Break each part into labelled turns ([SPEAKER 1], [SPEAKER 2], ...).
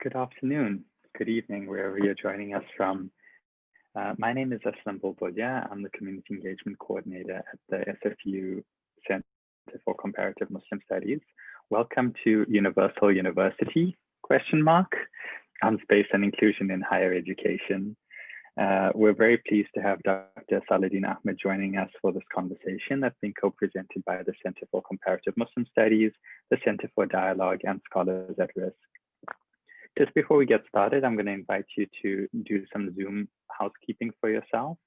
[SPEAKER 1] Good afternoon, good evening, wherever you're joining us from. My name is Aslam Bulbulya. I'm the Community Engagement Coordinator at the SFU Center for Comparative Muslim Studies. Welcome to Universal University, ? On Space and Inclusion in Higher Education. We're very pleased to have Dr. Saladdin Ahmed joining us for this conversation that's been co-presented by the Center for Comparative Muslim Studies, the Center for Dialogue, and Scholars at Risk. Just before we get started, I'm going to invite you to do some Zoom housekeeping for yourself.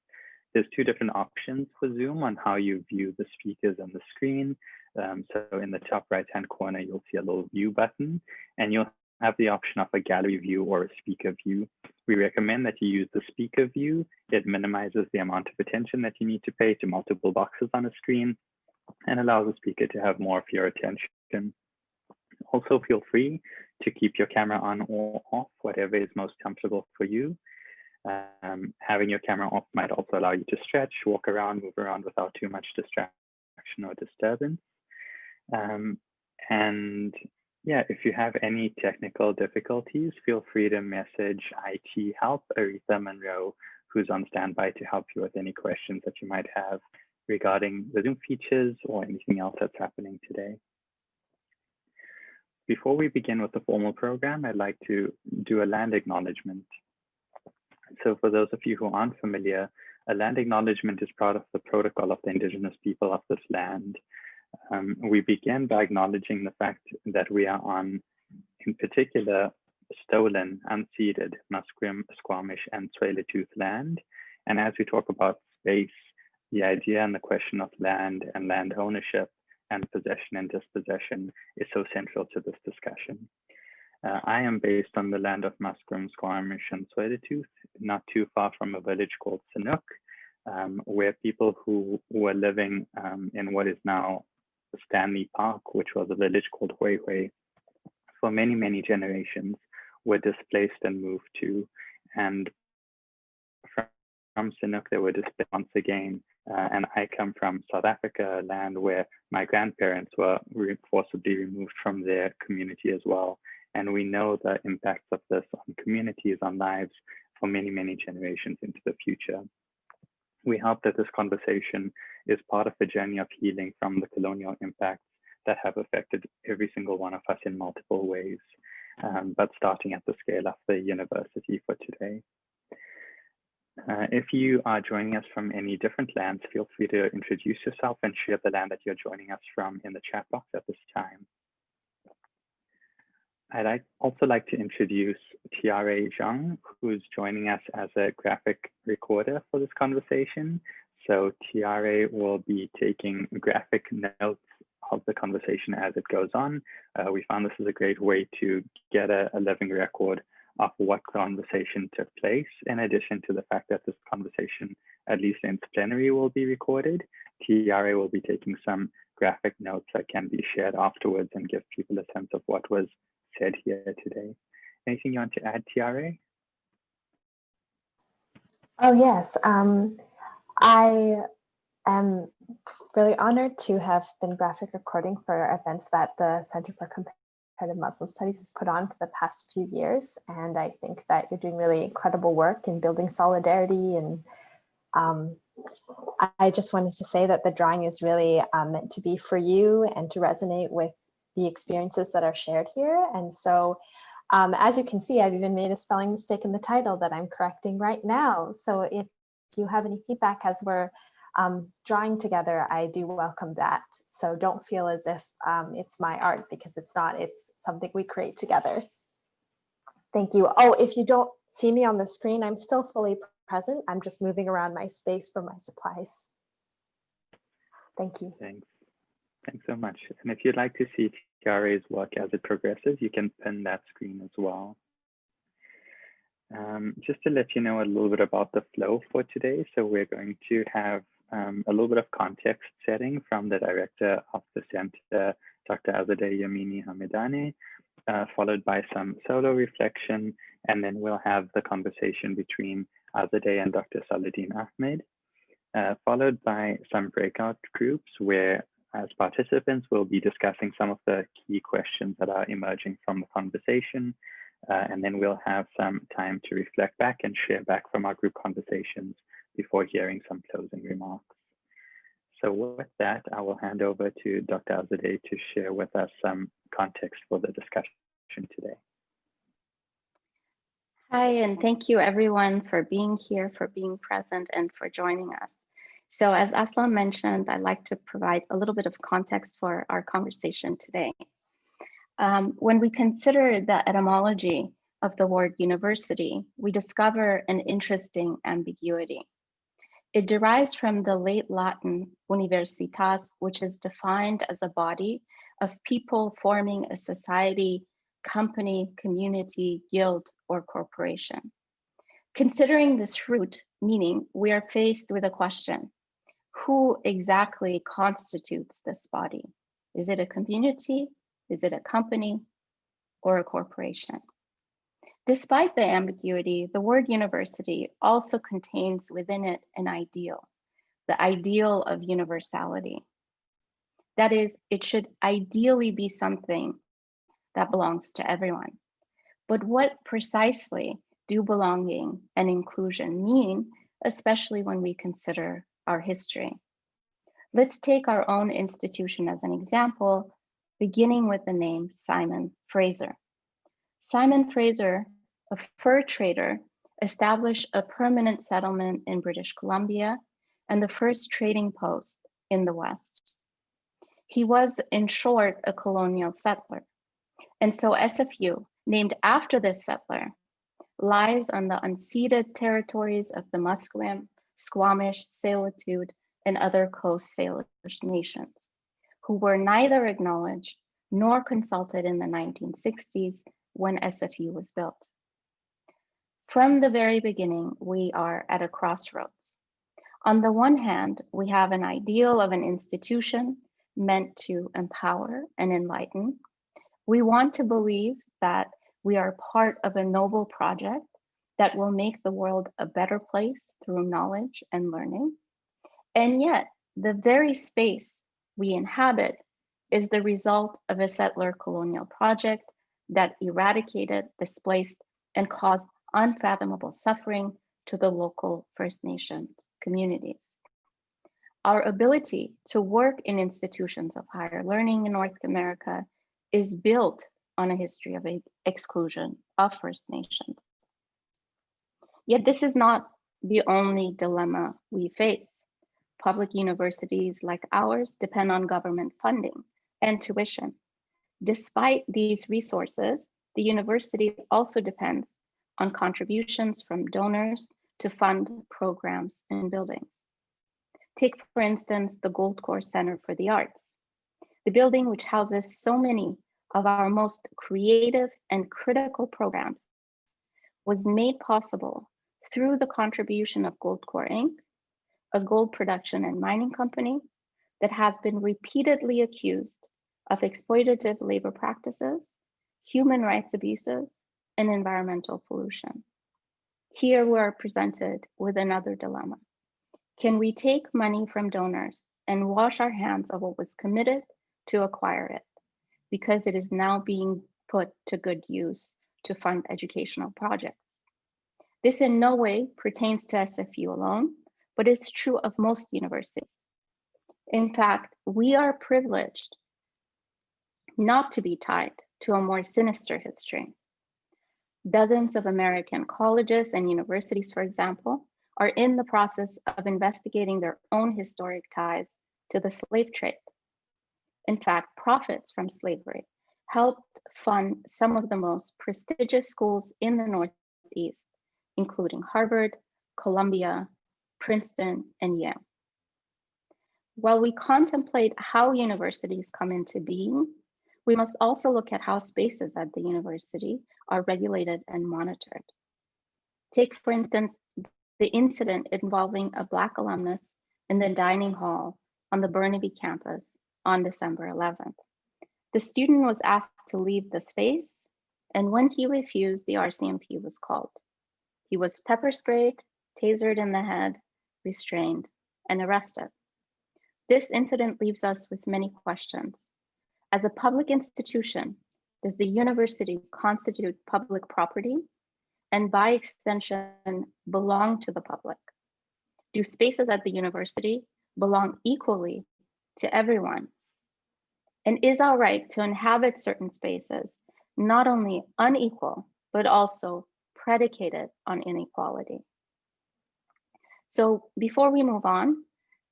[SPEAKER 1] There's two different options for Zoom on how you view the speakers on the screen. So in the top right-hand corner, you'll see a little view button, and you'll have the option of a gallery view or a speaker view. We recommend that you use the speaker view. It minimizes the amount of attention that you need to pay to multiple boxes on a screen and allows the speaker to have more of your attention. Also, feel free to keep your camera on or off, whatever is most comfortable for you. Having your camera off might also allow you to stretch, walk around, move around without too much distraction or disturbance. And yeah, if you have any technical difficulties, feel free to message IT help, Aretha Monroe, who's on standby to help you with any questions that you might have regarding the Zoom features or anything else that's happening today. Before we begin with the formal program, I'd like to do a land acknowledgement. So for those of you who aren't familiar, a land acknowledgement is part of the protocol of the indigenous people of this land. We begin by acknowledging the fact that we are on, in particular, stolen, unceded Musqueam, Squamish, and Tsleil-Waututh land. And as we talk about space, the idea and the question of land and land ownership and possession and dispossession is so central to this discussion. I am based on the land of Musqueam, Squamish, and Tsleil-Waututh, not too far from a village called Chinook, where people who were living in what is now Stanley Park, which was a village called Hoi Hoi, for many, many generations were displaced and moved to. And from Chinook, they were displaced once again. And I come from South Africa, a land where my grandparents were forcibly removed from their community as well. And we know the impacts of this on communities, on lives for many, many generations into the future. We hope that this conversation is part of a journey of healing from the colonial impacts that have affected every single one of us in multiple ways, but starting at the scale of the university for today. If you are joining us from any different lands, feel free to introduce yourself and share the land that you're joining us from in the chat box at this time. I'd also like to introduce Tiare Zhang, who's joining us as a graphic recorder for this conversation. So Tiare will be taking graphic notes of the conversation as it goes on. We found this is a great way to get a living record of what conversation took place, in addition to the fact that this conversation, at least in plenary, will be recorded. Tiare will be taking some graphic notes that can be shared afterwards and give people a sense of what was said here today. Anything you want to add, Tiare?
[SPEAKER 2] Oh, yes. I am really honored to have been graphic recording for events that the Center for Comparative Muslim Studies has put on for the past few years. And I think that you're doing really incredible work in building solidarity. And I just wanted to say that the drawing is really meant to be for you and to resonate with the experiences that are shared here. And so as you can see, I've even made a spelling mistake in the title that I'm correcting right now. So if you have any feedback as we're drawing together, I do welcome that. So don't feel as if it's my art, because it's not, it's something we create together. Thank you. Oh, if you don't see me on the screen, I'm still fully present. I'm just moving around my space for my supplies. Thank you.
[SPEAKER 1] Thanks. Thanks so much. And if you'd like to see Tiare's work as it progresses, you can pin that screen as well. Just to let you know a little bit about the flow for today. So we're going to have a little bit of context setting from the director of the center, Dr. Azadeh Yamini Hamidani, followed by some solo reflection, and then we'll have the conversation between Azadeh and Dr. Saladdin Ahmed, followed by some breakout groups where as participants we'll be discussing some of the key questions that are emerging from the conversation, and then we'll have some time to reflect back and share back from our group conversations before hearing some closing remarks. So with that, I will hand over to Dr. Alzadeh to share with us some context for the discussion today.
[SPEAKER 3] Hi, and thank you everyone for being here, for being present, and for joining us. So as Aslam mentioned, I'd like to provide a little bit of context for our conversation today. When we consider the etymology of the word university, we discover an interesting ambiguity. It derives from the late Latin universitas, which is defined as a body of people forming a society, company, community, guild, or corporation. Considering this root meaning, we are faced with a question: who exactly constitutes this body? Is it a community? Is it a company or a corporation? Despite the ambiguity, the word university also contains within it an ideal, the ideal of universality. That is, it should ideally be something that belongs to everyone. But what precisely do belonging and inclusion mean, especially when we consider our history? Let's take our own institution as an example, beginning with the name Simon Fraser. Simon Fraser, a fur trader, established a permanent settlement in British Columbia and the first trading post in the West. He was, in short, a colonial settler. And so SFU, named after this settler, lies on the unceded territories of the Musqueam, Squamish, Tsleil-Waututh, and other Coast Salish nations, who were neither acknowledged nor consulted in the 1960s when SFU was built. From the very beginning, we are at a crossroads. On the one hand, we have an ideal of an institution meant to empower and enlighten. We want to believe that we are part of a noble project that will make the world a better place through knowledge and learning. And yet, the very space we inhabit is the result of a settler colonial project that eradicated, displaced, and caused unfathomable suffering to the local First Nations communities. Our ability to work in institutions of higher learning in North America is built on a history of exclusion of First Nations. Yet this is not the only dilemma we face. Public universities like ours depend on government funding and tuition. Despite these resources, the university also depends on contributions from donors to fund programs and buildings. Take, for instance, the Goldcore Center for the Arts. The building, which houses so many of our most creative and critical programs, was made possible through the contribution of Goldcore Inc., a gold production and mining company that has been repeatedly accused of exploitative labor practices, human rights abuses, and environmental pollution. Here we are presented with another dilemma. Can we take money from donors and wash our hands of what was committed to acquire it, because it is now being put to good use to fund educational projects? This in no way pertains to SFU alone, but is true of most universities. In fact, we are privileged not to be tied to a more sinister history. Dozens of American colleges and universities, for example, are in the process of investigating their own historic ties to the slave trade. In fact, profits from slavery helped fund some of the most prestigious schools in the Northeast, including Harvard, Columbia, Princeton, and Yale. While we contemplate how universities come into being, we must also look at how spaces at the university are regulated and monitored. Take, for instance, the incident involving a Black alumnus in the dining hall on the Burnaby campus on December 11th. The student was asked to leave the space, and when he refused, the RCMP was called. He was pepper sprayed, tasered in the head, restrained, and arrested. This incident leaves us with many questions. As a public institution, does the university constitute public property and by extension belong to the public? Do spaces at the university belong equally to everyone? And is our right to inhabit certain spaces not only unequal, but also predicated on inequality? So before we move on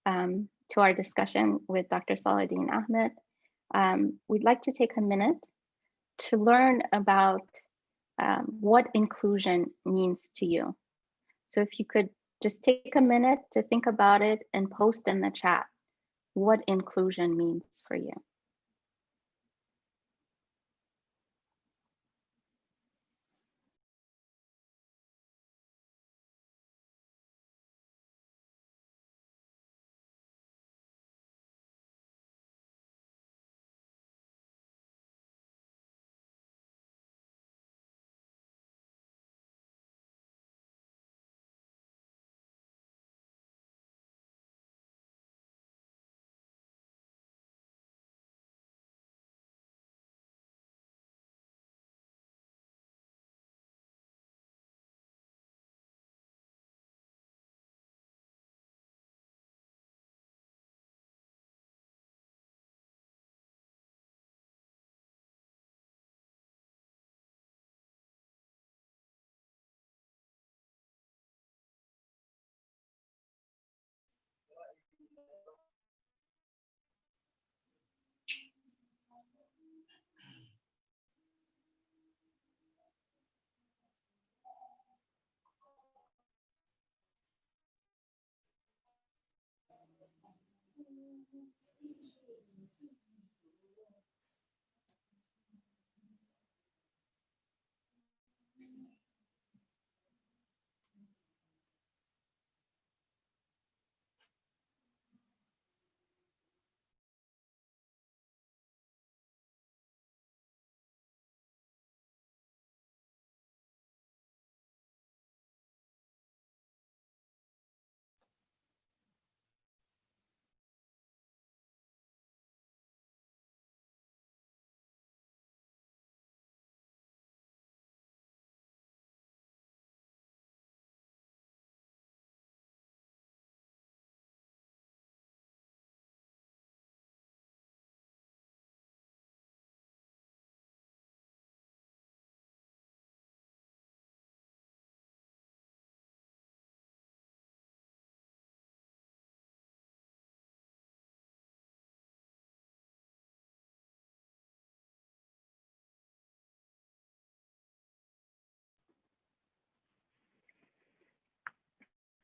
[SPEAKER 3] to our discussion with Dr. Saladdin Ahmed, we'd like to take a minute to learn about what inclusion means to you. So if you could just take a minute to think about it and post in the chat what inclusion means for you.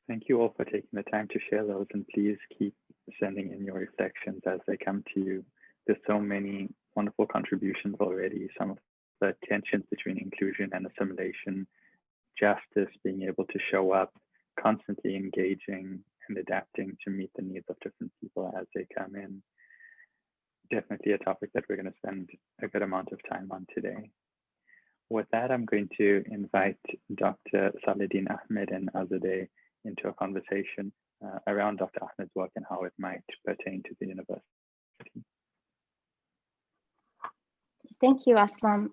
[SPEAKER 1] Thank you all for taking the time to share those, and please keep sending in your reflections as they come to you. There's so many wonderful contributions already, some of the tensions between inclusion and assimilation, justice, being able to show up, constantly engaging and adapting to meet the needs of different people as they come in. Definitely a topic that we're going to spend a good amount of time on today. With that, I'm going to invite Dr. Saladdin Ahmed and Azadeh into a conversation around Dr. Ahmed's work and how it might pertain to the university.
[SPEAKER 3] Thank you, Aslam.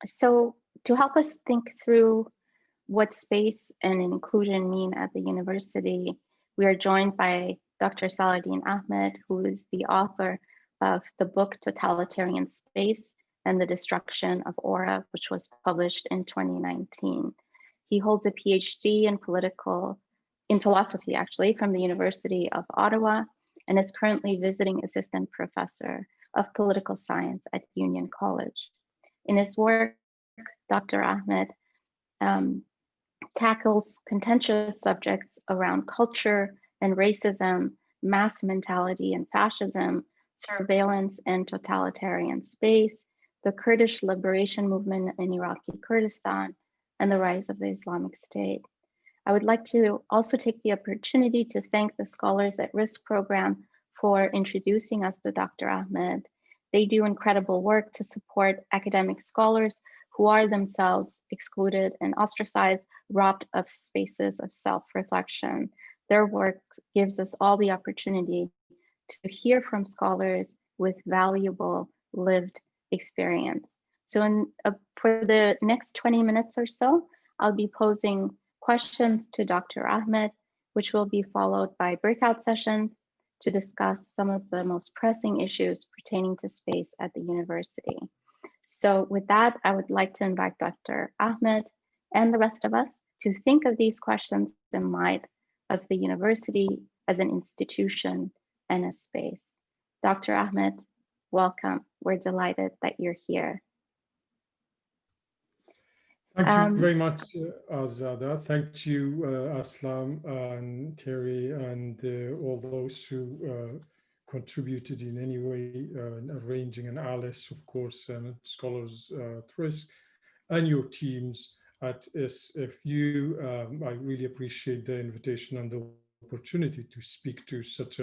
[SPEAKER 3] So to help us think through what space and inclusion mean at the university, we are joined by Dr. Saladdin Ahmed, who is the author of the book Totalitarian Space and the Destruction of Aura, which was published in 2019. He holds a Ph.D. in philosophy, actually, from the University of Ottawa, and is currently visiting assistant professor of political science at Union College. In his work, Dr. Ahmed tackles contentious subjects around culture and racism, mass mentality and fascism, surveillance and totalitarian space, the Kurdish liberation movement in Iraqi Kurdistan, and the rise of the Islamic State. I would like to also take the opportunity to thank the Scholars at Risk program for introducing us to Dr. Ahmed. They do incredible work to support academic scholars who are themselves excluded and ostracized, robbed of spaces of self-reflection. Their work gives us all the opportunity to hear from scholars with valuable lived experience. So for the next 20 minutes or so, I'll be posing questions to Dr. Ahmed, which will be followed by breakout sessions to discuss some of the most pressing issues pertaining to space at the university. So with that, I would like to invite Dr. Ahmed and the rest of us to think of these questions in light of the university as an institution and a space. Dr. Ahmed, welcome. We're delighted that you're here.
[SPEAKER 4] Thank you very much, Azada. Thank you, Aslam and Terry, and all those who contributed in any way in arranging, and Alice, of course, and Scholars at Risk, and your teams at SFU. I really appreciate the invitation and the opportunity to speak to such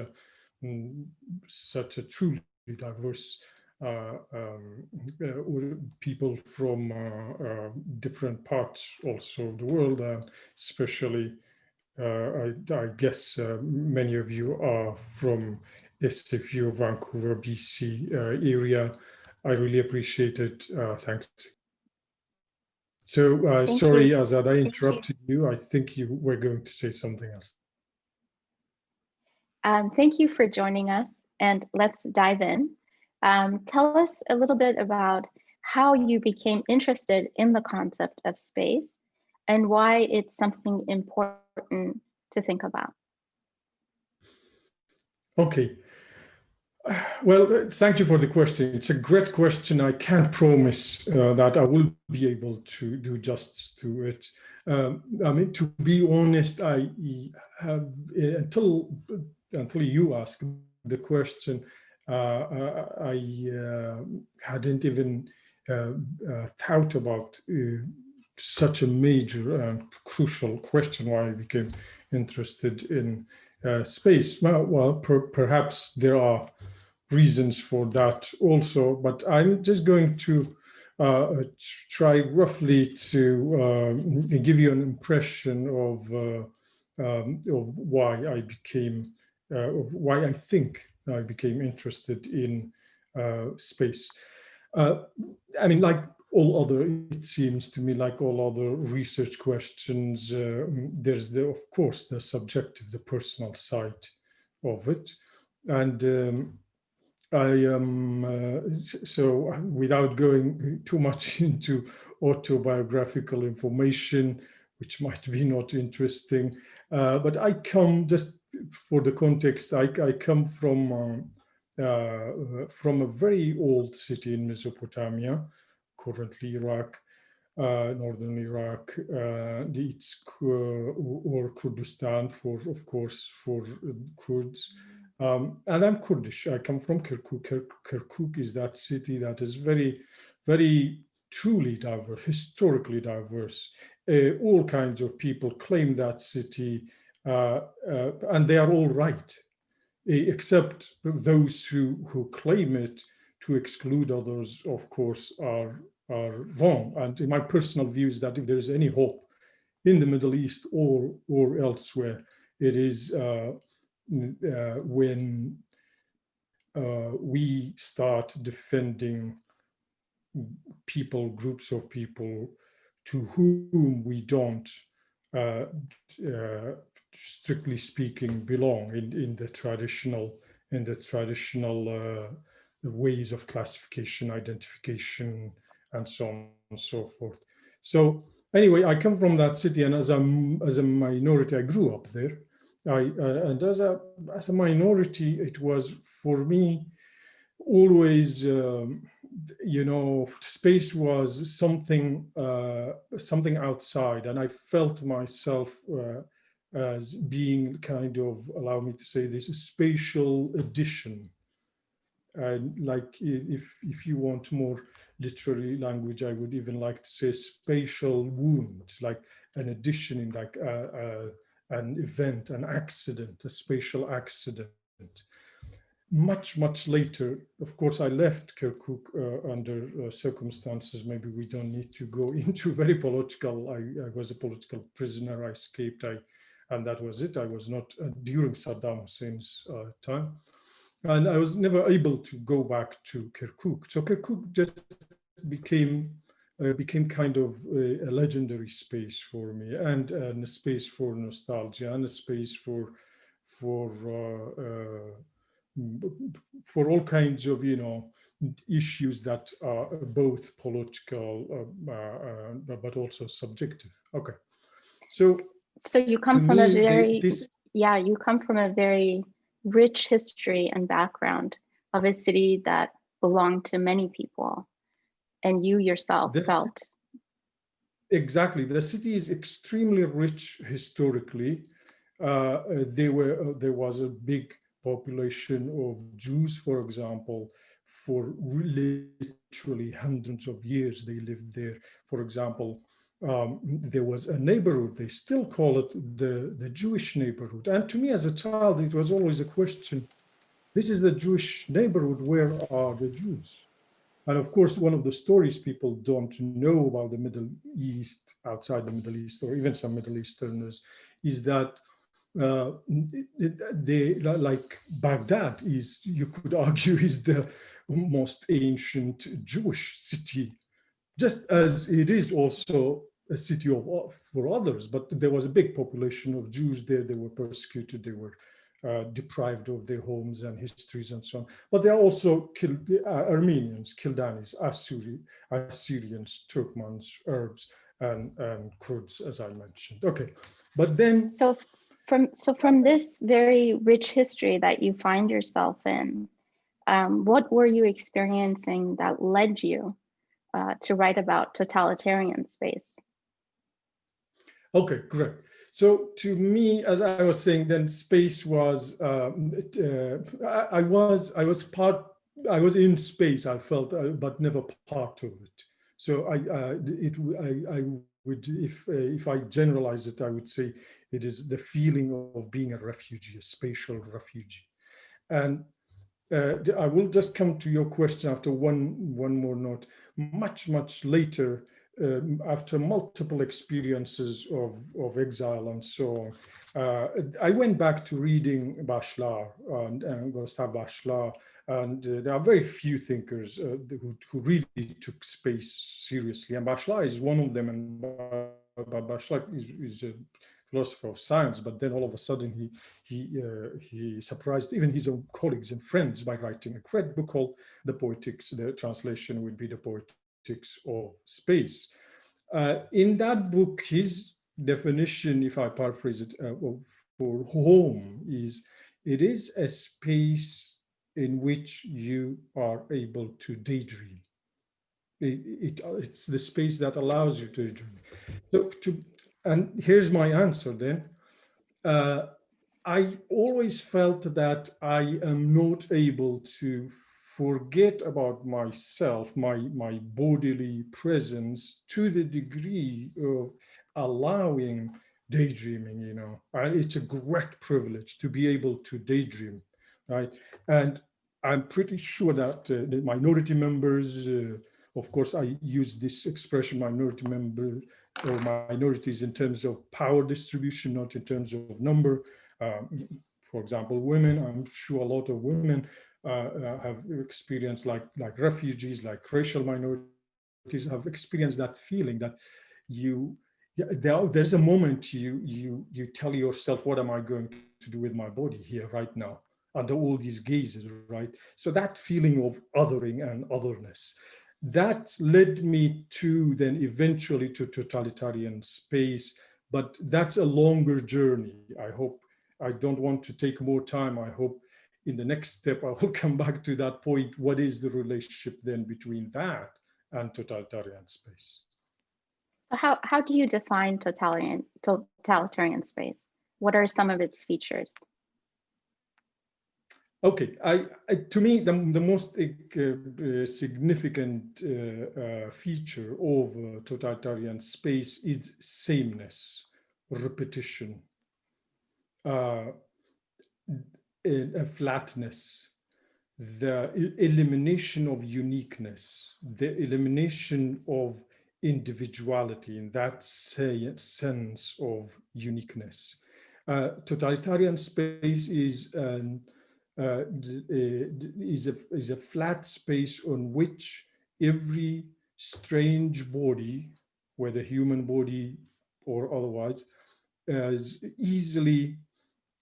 [SPEAKER 4] a truly diverse people from different parts also of the world, and especially I guess many of you are from SFU, Vancouver, BC area. I really appreciate it. Thanks. So sorry, Azad, I interrupted you. I think you were going to say something else.
[SPEAKER 3] Thank you for joining us, and let's dive in. Tell us a little bit about how you became interested in the concept of space and why it's something important to think about.
[SPEAKER 4] Okay. Well, thank you for the question. It's a great question. I can't promise that I will be able to do justice to it. I mean, to be honest, I have, until you asked the question, I hadn't even thought about such a major and crucial question, why I became interested in space. Well, perhaps there are reasons for that also, but I'm just going to try roughly to give you an impression of why I became, why I think I became interested in space. I mean, like all other, it seems to me, like all other research questions, there's of course, the subjective, the personal side of it. And so without going too much into autobiographical information, which might be not interesting, but I come, just for the context, I come from a very old city in Mesopotamia, currently Iraq, northern Iraq, or Kurdistan, for, of course, for Kurds. And I'm Kurdish. I come from Kirkuk. Kirkuk is that city that is very, very truly diverse, historically diverse. All kinds of people claim that city, and they are all right, except those who claim it to exclude others, of course, are wrong. And in my personal view is that if there is any hope in the Middle East or elsewhere, it is when we start defending people, groups of people to whom we don't, strictly speaking, belong in the traditional ways of classification, identification, and so on and so forth. So anyway, I come from that city, and as a minority, I grew up there. And as a minority, it was for me always, you know, space was something outside, and I felt myself as being kind of, allow me to say this, a spatial addition. And like, if you want more literary language, I would even like to say spatial wound, like an addition in like an event, an accident, a spatial accident. Much, much later, of course, I left Kirkuk under circumstances, maybe we don't need to go into very political. I was a political prisoner, I escaped, and that was it. I was not during Saddam Hussein's time. And I was never able to go back to Kirkuk. So Kirkuk just became kind of a legendary space for me, and a space for nostalgia, and a space for all kinds of, you know, issues that are both political but also subjective. Okay, so
[SPEAKER 3] you come
[SPEAKER 4] to
[SPEAKER 3] from a
[SPEAKER 4] me,
[SPEAKER 3] very you come from a very rich history and background of a city that belonged to many people, and you yourself felt.
[SPEAKER 4] Exactly, the city is extremely rich historically. There was a big population of Jews, for example, for literally hundreds of years. They lived there. For example, there was a neighborhood, they still call it the Jewish neighborhood. And to me as a child, it was always a question, this is the Jewish neighborhood, where are the Jews? And of course, one of the stories people don't know about the Middle East, outside the Middle East, or even some Middle Easterners, is that like Baghdad is, you could argue, is the most ancient Jewish city, just as it is also a city for others. But there was a big population of Jews there. They were persecuted. They were deprived of their homes and histories and so on. But there are also Armenians, Kildanis, Assyrians, Turkmens, Arabs, and Kurds, as I mentioned. Okay, but then
[SPEAKER 3] so from this very rich history that you find yourself in, what were you experiencing that led you to write about totalitarian space?
[SPEAKER 4] Okay, great. So to me, as I was saying, then space was, I was in space, I felt, but never part of it. So I would, if I generalize it, I would say it is the feeling of being a refugee, a spatial refugee. And I will just come to your question after one more note. Much later, after multiple experiences of exile and so on, I went back to reading Bachelard and Gustav Bachelard, and there are very few thinkers who really took space seriously, and Bachelard is one of them. And Bachelard is a philosopher of science, but then all of a sudden he surprised even his own colleagues and friends by writing a great book called The Poetics. The translation would be The Poetics of Space. In that book, his definition, if I paraphrase it, for home is, it is a space in which you are able to daydream. It's the space that allows you to daydream. So and here's my answer then. I always felt that I am not able to forget about myself, my bodily presence, to the degree of allowing daydreaming, you know. And it's a great privilege to be able to daydream, right? And I'm pretty sure that the minority members, of course, I use this expression, minority member or minorities, in terms of power distribution, not in terms of number. For example, women, I'm sure a lot of women have experienced, like refugees, like racial minorities, have experienced that feeling that there's a moment you tell yourself, what am I going to do with my body here right now, under all these gazes, right? So that feeling of othering and otherness, that led me to then eventually to totalitarian space, but that's a longer journey. I don't want to take more time. I hope in the next step I will come back to that point. What is the relationship then between that and totalitarian space?
[SPEAKER 3] So how do you define totalitarian space? What are some of its features?
[SPEAKER 4] Okay, to me, the most significant feature of totalitarian space is sameness, repetition, a flatness, the elimination of uniqueness, the elimination of individuality in that sense of uniqueness. Totalitarian space is is a flat space on which every strange body, whether human body or otherwise, is easily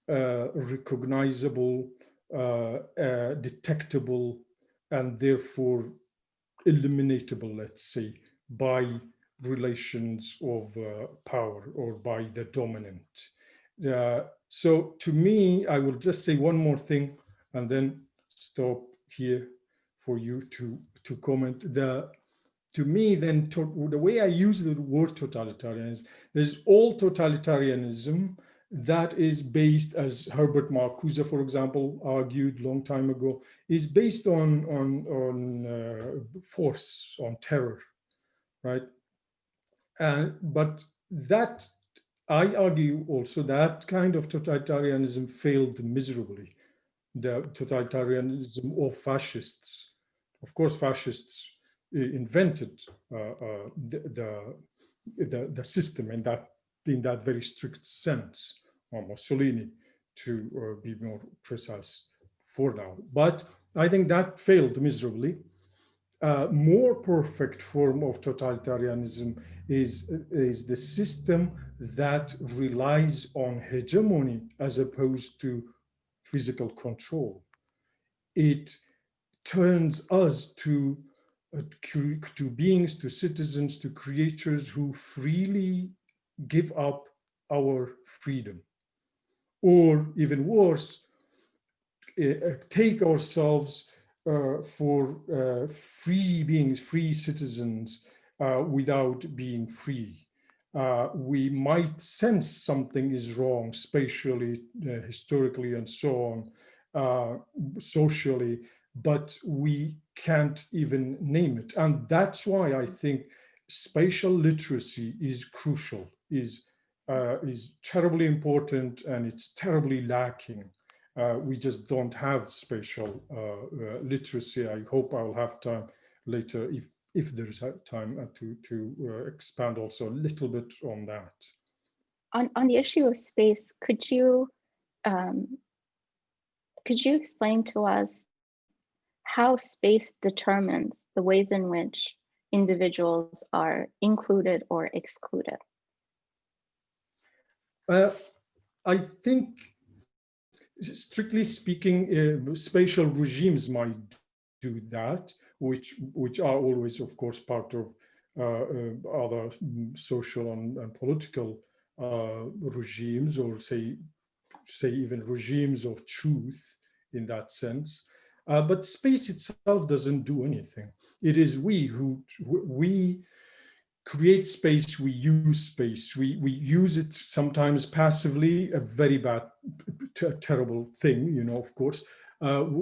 [SPEAKER 4] recognizable, detectable, and therefore eliminatable, let's say, by relations of power or by the dominant. So to me, I will just say one more thing and then stop here for you to comment. To me, then, the way I use the word totalitarian is there's all totalitarianism that is based, as Herbert Marcuse, for example, argued long time ago, is based on force, on terror, right? But that, I argue also that kind of totalitarianism failed miserably. The totalitarianism of fascists. Of course, fascists invented the system in that very strict sense, or Mussolini, to be more precise for now. But I think that failed miserably. More perfect form of totalitarianism is the system that relies on hegemony as opposed to physical control. It turns us to beings, to citizens, to creatures who freely give up our freedom. Or even worse, take ourselves for free beings, free citizens, without being free. We might sense something is wrong spatially, historically, and so on, socially, but we can't even name it. And that's why I think spatial literacy is crucial, is terribly important, and it's terribly lacking. We just don't have spatial literacy. I hope I'll have time later, if there is time, to expand also a little bit on that.
[SPEAKER 3] On the issue of space, could you explain to us how space determines the ways in which individuals are included or excluded?
[SPEAKER 4] I think, strictly speaking, spatial regimes might do that, which are always, of course, part of other social and political regimes, or say even regimes of truth in that sense. But space itself doesn't do anything. It is we who create space, we use space, we use it sometimes passively, a very bad, terrible thing, of course,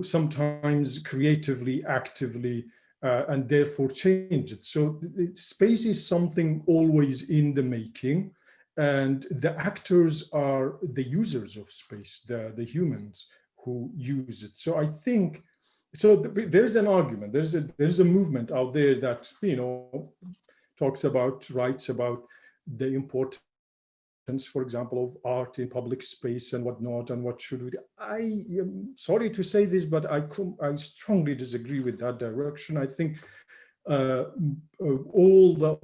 [SPEAKER 4] sometimes creatively, actively, and therefore change it. So space is something always in the making, and the actors are the users of space, the humans who use it. So I think, so there's an argument, there's a movement out there that, writes about the importance, for example, of art in public space and whatnot, and what should we do. I am sorry to say this, but I strongly disagree with that direction. I think all the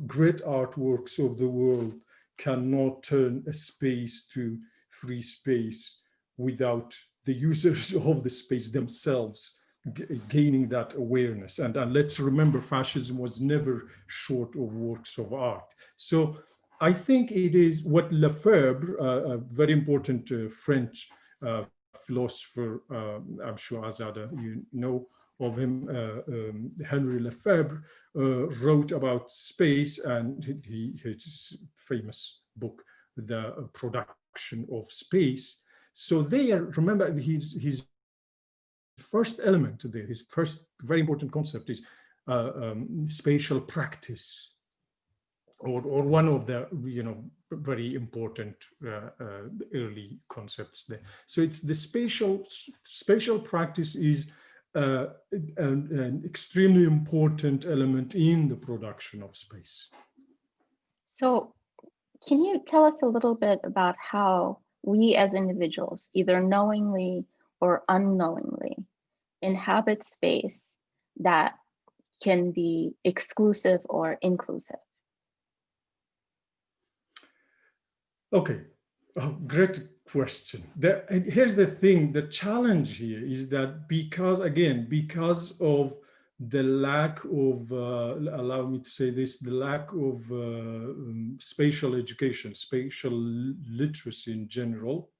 [SPEAKER 4] great artworks of the world cannot turn a space to free space without the users of the space themselves gaining that awareness. And let's remember, fascism was never short of works of art. So I think it is what Lefebvre, a very important French philosopher, I'm sure Azada, you know of him, Henry Lefebvre, wrote about space, and his famous book, The Production of Space. So there, remember, his first element there, his first very important concept is spatial practice, or one of the very important early concepts there. So it's the spatial practice is an extremely important element in the production of space.
[SPEAKER 3] So can you tell us a little bit about how we as individuals, either knowingly or unknowingly inhabit space that can be exclusive or inclusive?
[SPEAKER 4] Okay, great question. Here's the thing, the challenge here is that because of the lack of, allow me to say this, the lack of spatial education, spatial literacy in general,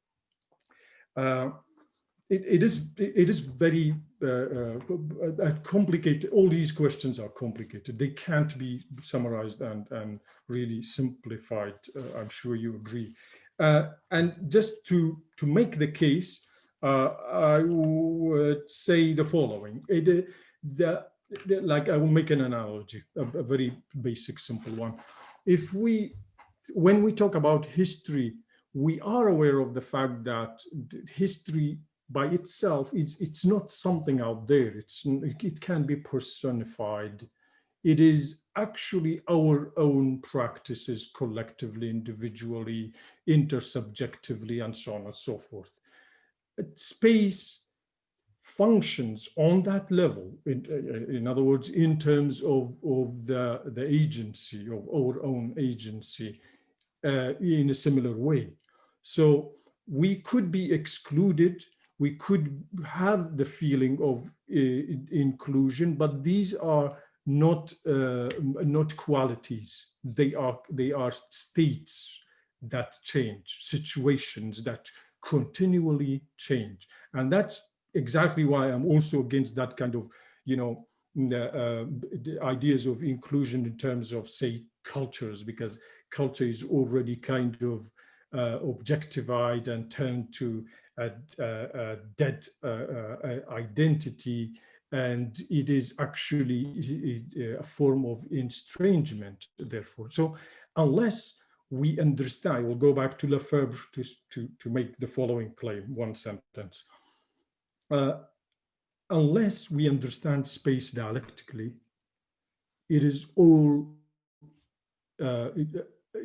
[SPEAKER 4] it is very complicated. All these questions are complicated. They can't be summarized and really simplified. I'm sure you agree. And just to make the case, I would say the following. Like I will make an analogy, a very basic, simple one. When we talk about history, we are aware of the fact that history by itself, it's not something out there. It can be personified. It is actually our own practices collectively, individually, intersubjectively, and so on and so forth. Space functions on that level, in other words, in terms of the agency, of our own agency, in a similar way. So we could be excluded, we could have the feeling of inclusion, but these are not qualities. They are states that change, situations that continually change. And that's exactly why I'm also against that kind of, the ideas of inclusion in terms of, say, cultures, because culture is already kind of objectified and turned to a dead identity, and it is actually a form of estrangement, therefore. So unless we understand, I will go back to Lefebvre to make the following claim, one sentence. Unless we understand space dialectically, it is all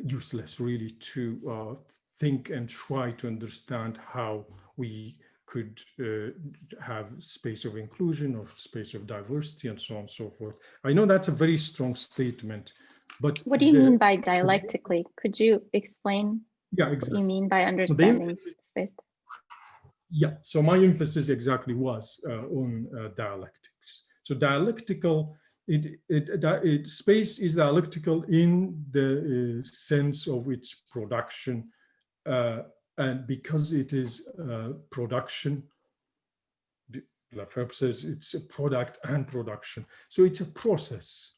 [SPEAKER 4] useless, really, to think and try to understand how we could have space of inclusion or space of diversity and so on and so forth. I know that's a very strong statement, but
[SPEAKER 3] what do you mean by dialectically? Could you explain what you mean by understanding space?
[SPEAKER 4] Yeah, so my emphasis exactly was on dialectics. So dialectical, space is dialectical in the sense of its production, and because it is production, Lefebvre says it's a product and production. So it's a process.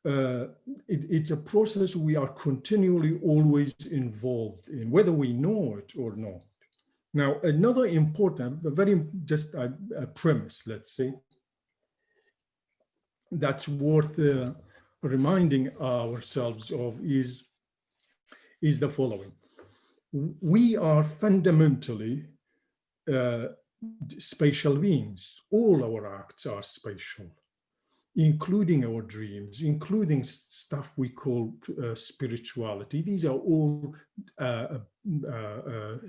[SPEAKER 4] It's a process we are continually always involved in, whether we know it or not. Now, another important, just a premise, let's say, that's worth reminding ourselves of is the following. We are fundamentally spatial beings. All our acts are spatial, including our dreams, including stuff we call spirituality. These are all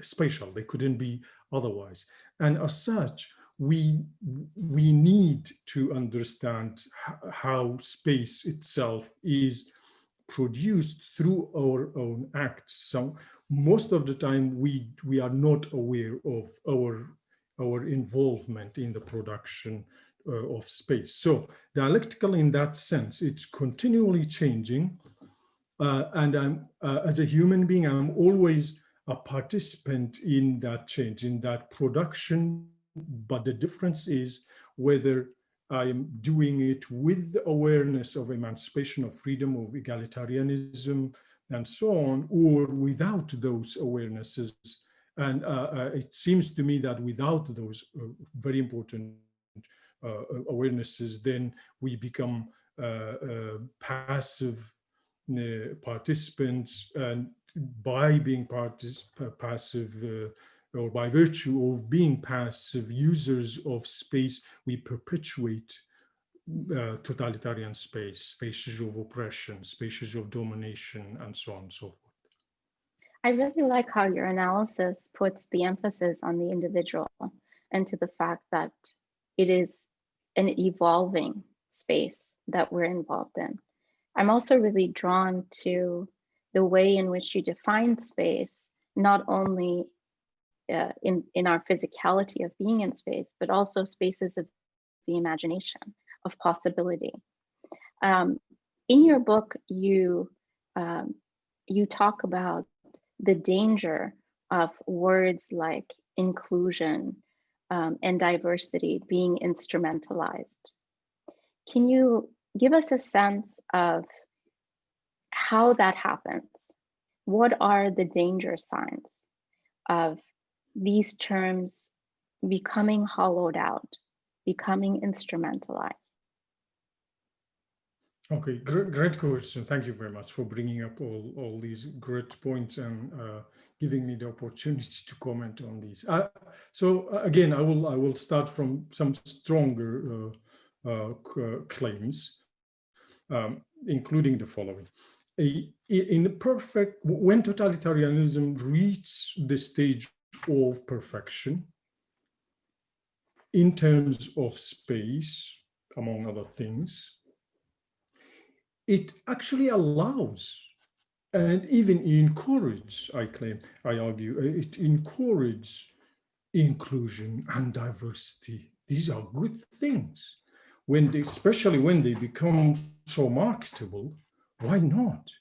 [SPEAKER 4] spatial. They couldn't be otherwise. And as such, we need to understand how space itself is produced through our own acts. So most of the time, we are not aware of our involvement in the production of space. So dialectical in that sense, it's continually changing. And I'm, as a human being, I'm always a participant in that change, in that production. But the difference is whether I'm doing it with the awareness of emancipation, of freedom, of egalitarianism, and so on, or without those awarenesses. And it seems to me that without those very important awarenesses, then we become passive participants, and by being passive, or by virtue of being passive users of space, we perpetuate totalitarian space, spaces of oppression, spaces of domination, and so on and so forth.
[SPEAKER 3] I really like how your analysis puts the emphasis on the individual and to the fact that it is an evolving space that we're involved in. I'm also really drawn to the way in which you define space, not only in our physicality of being in space, but also spaces of the imagination, of possibility. In your book, you talk about the danger of words like inclusion and diversity being instrumentalized. Can you give us a sense of how that happens? What are the danger signs of these terms becoming hollowed out, becoming instrumentalized?
[SPEAKER 4] Okay, great question. Thank you very much for bringing up all these great points and giving me the opportunity to comment on these. So again, I will start from some stronger claims, including the following. When totalitarianism reaches the stage of perfection in terms of space, among other things, it actually allows and even encourages, I argue, it encourages inclusion and diversity. These are good things. Especially when they become so marketable, why not?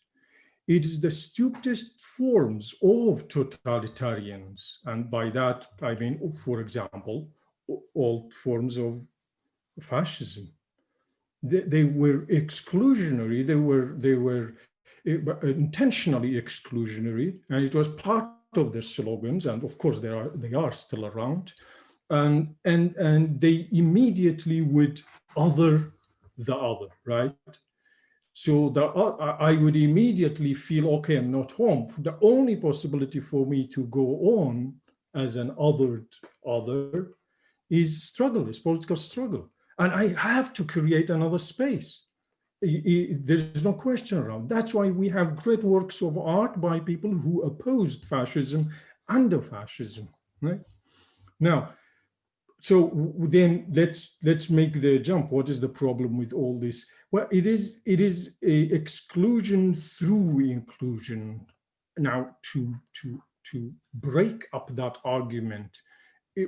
[SPEAKER 4] It is the stupidest forms of totalitarians. And by that, I mean, for example, all forms of fascism. They were exclusionary, they were intentionally exclusionary, and it was part of their slogans, and of course they are still around, and they immediately would other the other, right? So I would immediately feel, okay, I'm not home. The only possibility for me to go on as an othered other is struggle, is political struggle. And I have to create another space. There's no question around. That's why we have great works of art by people who opposed fascism under fascism, right? Now, so then let's make the jump. What is the problem with all this? Well, it is a exclusion through inclusion. Now, to break up that argument,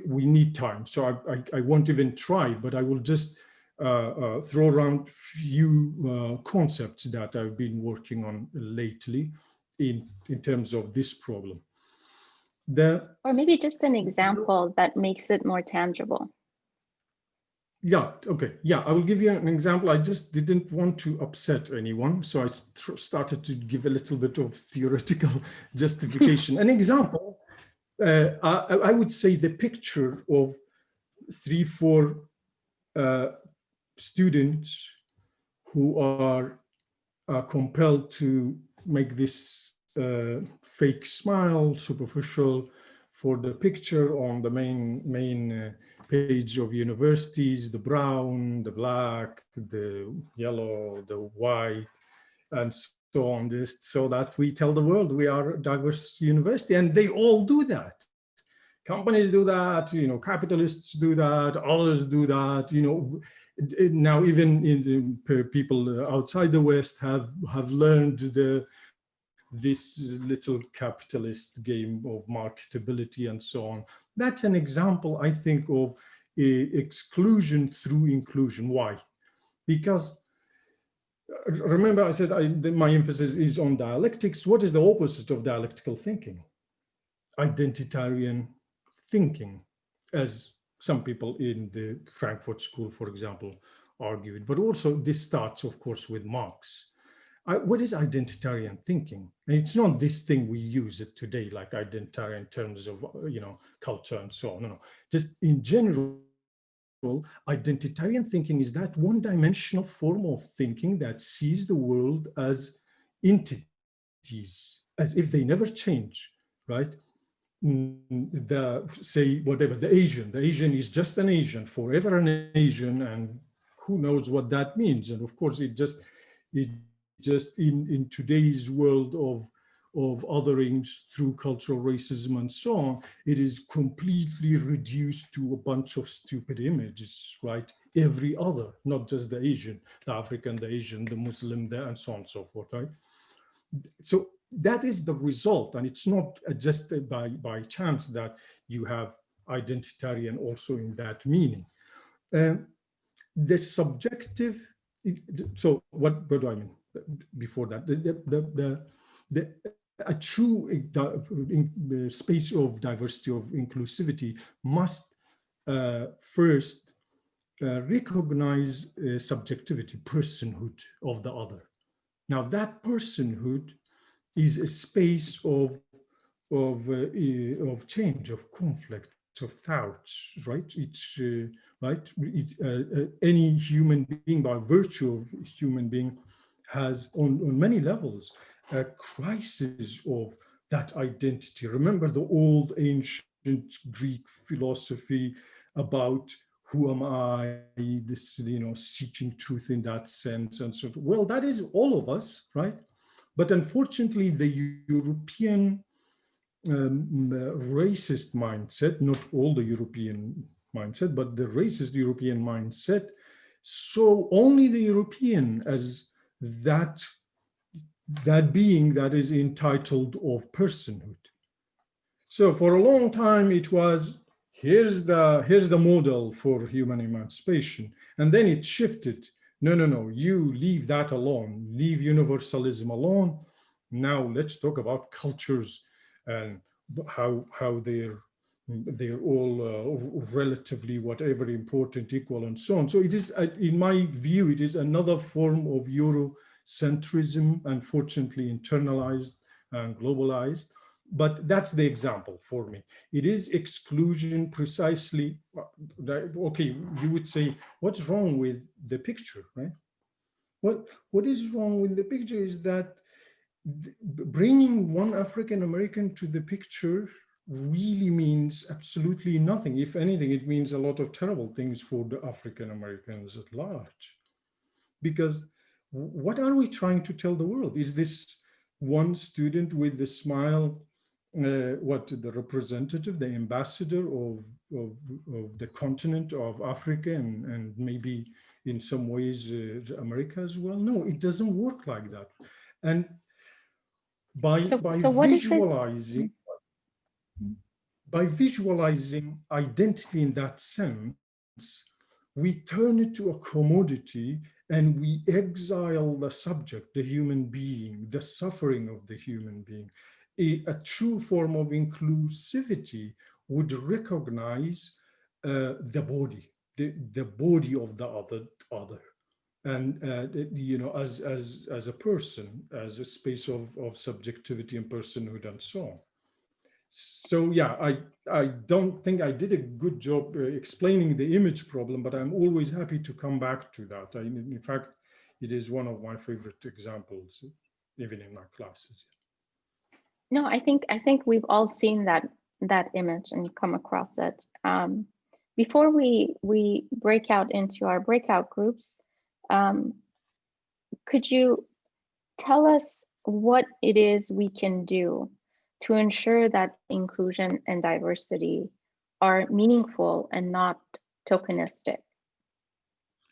[SPEAKER 4] we need time. So I won't even try, but I will just throw around few concepts that I've been working on lately in terms of this problem.
[SPEAKER 3] Or maybe just an example that makes it more tangible.
[SPEAKER 4] Yeah, okay. Yeah, I will give you an example. I just didn't want to upset anyone. So I started to give a little bit of theoretical justification. An example, I would say the picture of 3-4 students who are compelled to make this fake smile, superficial, for the picture on the main page of universities, the brown, the black, the yellow, the white, and so on, just so that we tell the world we are a diverse university, and they all do that. Companies do that, capitalists do that, others do that, now even in the people outside the West have learned this little capitalist game of marketability and so on. That's an example, I think, of exclusion through inclusion. Why? Because remember I said my emphasis is on dialectics. What is the opposite of dialectical thinking? Identitarian thinking, as some people in the Frankfurt School, for example, argued. But also this starts, of course, with Marx. What is identitarian thinking? And it's not this thing we use it today, like identitarian in terms of, culture and so on. No. Just in general, identitarian thinking is that one-dimensional form of thinking that sees the world as entities, as if they never change, right? Say whatever, the Asian is just an Asian, forever an Asian, and who knows what that means. And of course, it just in today's world of othering through cultural racism and so on, it is completely reduced to a bunch of stupid images, right? Every other, not just the Asian, the African, the Asian, the Muslim, and so on and so forth, right? So that is the result, and it's not just by chance that you have identitarian also in that meaning. The subjective, so what do I mean before that? A true space of diversity, of inclusivity, must first recognize subjectivity, personhood of the other. Now that personhood is a space of change, of conflict, of thoughts, right? It's right. Any human being, by virtue of human being, has on many levels a crisis of that identity. Remember the old ancient Greek philosophy about who am I? This, seeking truth in that sense, and so. Well, that is all of us, right? But unfortunately, the European racist mindset, not all the European mindset, but the racist European mindset, so only the European as that being that is entitled of personhood. So for a long time it was, here's the model for human emancipation, and then it shifted. No, you leave that alone, leave universalism alone. Now let's talk about cultures and how they're all relatively whatever important, equal, and so on. So it is, in my view, it is another form of Eurocentrism, unfortunately internalized and globalized. But that's the example for me. It is exclusion precisely. Okay, you would say, what's wrong with the picture, right? What is wrong with the picture is that bringing one African American to the picture really means absolutely nothing. If anything, it means a lot of terrible things for the African Americans at large. Because what are we trying to tell the world? Is this one student with the smile, the representative, the ambassador of the continent of Africa and maybe in some ways America as well? No, it doesn't work like that. And by visualizing identity in that sense, we turn it to a commodity and we exile the subject, the human being, the suffering of the human being. A true form of inclusivity would recognize the body of the other, and as a person, as a space of subjectivity and personhood and so on. So yeah, I don't think I did a good job explaining the image problem, but I'm always happy to come back to that. In fact, it is one of my favorite examples, even in my classes.
[SPEAKER 3] No, I think we've all seen that image and come across it. Before we break out into our breakout groups, could you tell us what it is we can do to ensure that inclusion and diversity are meaningful and not tokenistic?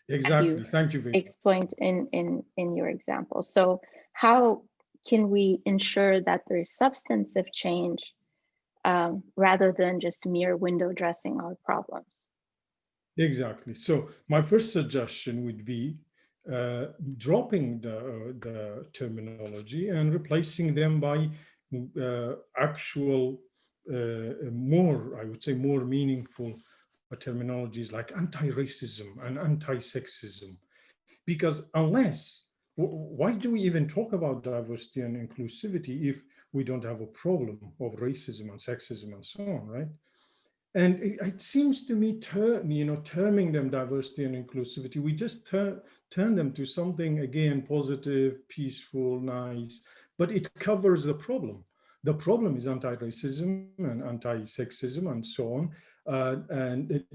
[SPEAKER 4] Exactly. Thank you very much.
[SPEAKER 3] Explained in your example. So how can we ensure that there is substantive change rather than just mere window dressing our problems?
[SPEAKER 4] Exactly. So my first suggestion would be dropping the terminology and replacing them by actual, I would say, more meaningful terminologies like anti-racism and anti-sexism. Because why do we even talk about diversity and inclusivity if we don't have a problem of racism and sexism and so on, right? And it seems to me, terming them diversity and inclusivity, we just turn them to something, again, positive, peaceful, nice, but it covers the problem. The problem is anti-racism and anti-sexism and so on, and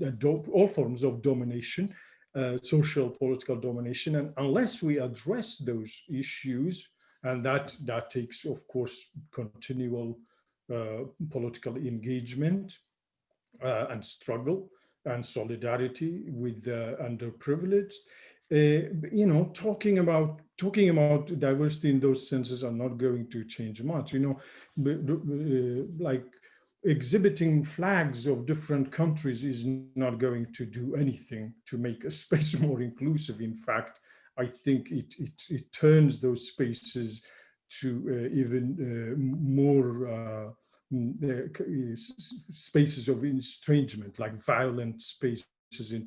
[SPEAKER 4] all forms of domination, social, political domination. And unless we address those issues, And that takes, of course, continual political engagement and struggle and solidarity with the underprivileged. You know, talking about diversity in those senses are not going to change much. You know, like exhibiting flags of different countries is not going to do anything to make a space more inclusive. In fact, I think it turns those spaces to even more spaces of estrangement, like violent spaces in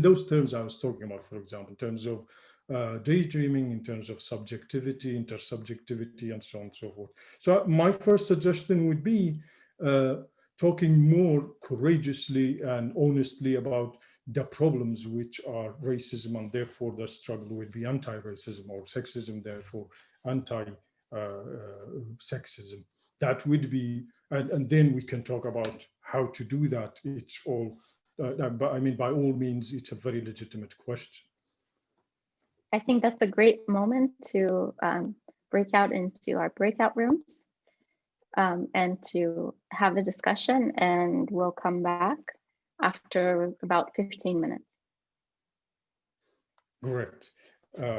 [SPEAKER 4] those terms I was talking about, for example, in terms of daydreaming, in terms of subjectivity, intersubjectivity, and so on and so forth. So my first suggestion would be talking more courageously and honestly about the problems which are racism, and therefore the struggle would be anti-racism, or sexism, therefore anti-sexism. That would be, and then we can talk about how to do that. It's all, but I mean, by all means, it's a very legitimate question.
[SPEAKER 3] I think that's a great moment to break out into our breakout rooms and to have a discussion, and we'll come back after about 15 minutes.
[SPEAKER 4] Great.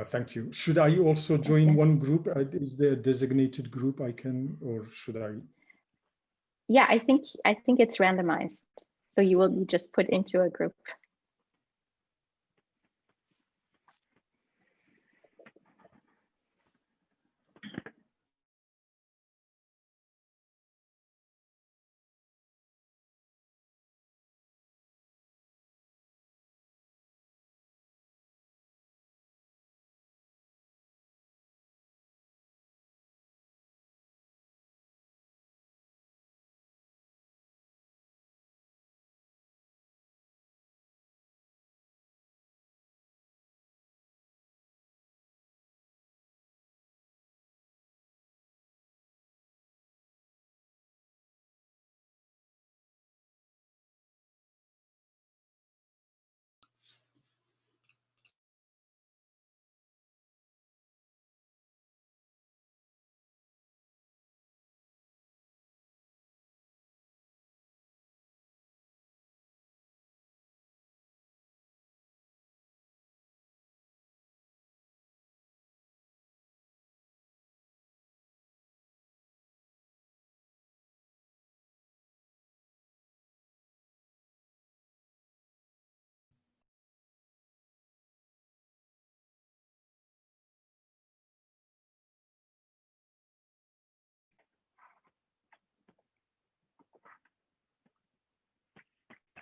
[SPEAKER 4] Thank you. Should I also join one group? Is there a designated group I can, or should I?
[SPEAKER 3] Yeah, I think it's randomized. So you will be just put into a group.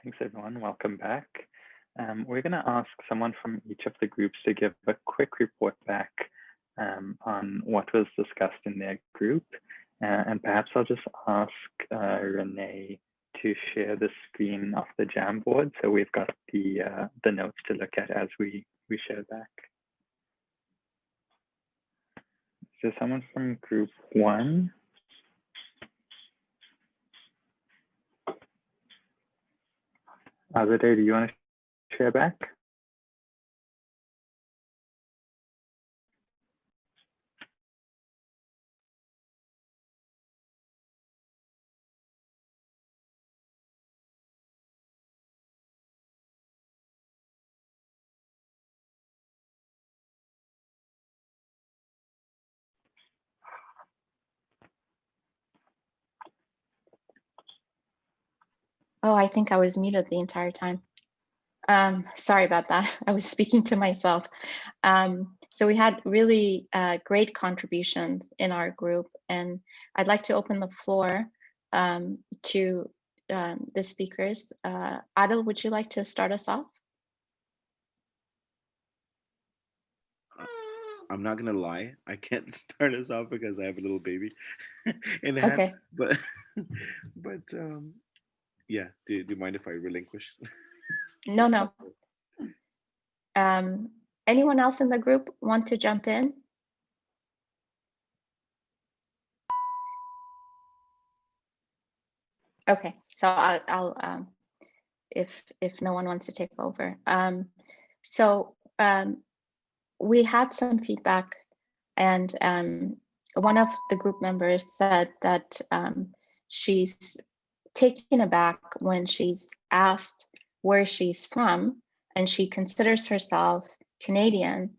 [SPEAKER 1] Thanks, everyone. Welcome back. We're going to ask someone from each of the groups to give a quick report back on what was discussed in their group. And perhaps I'll just ask Renee to share the screen of the Jamboard, so we've got the notes to look at as we share back. So someone from group 1. Azadeh, do you want to share back?
[SPEAKER 3] Oh, I think I was muted the entire time. Sorry about that. I was speaking to myself. So we had really great contributions in our group, and I'd like to open the floor to the speakers. Adil, would you like to start us off?
[SPEAKER 5] I'm not gonna lie, I can't start us off because I have a little baby in hand.
[SPEAKER 3] Okay.
[SPEAKER 5] But yeah, do you mind if I relinquish?
[SPEAKER 3] No. Anyone else in the group want to jump in? Okay, so I'll if no one wants to take over. We had some feedback And one of the group members said that she's taken aback when she's asked where she's from, and she considers herself Canadian.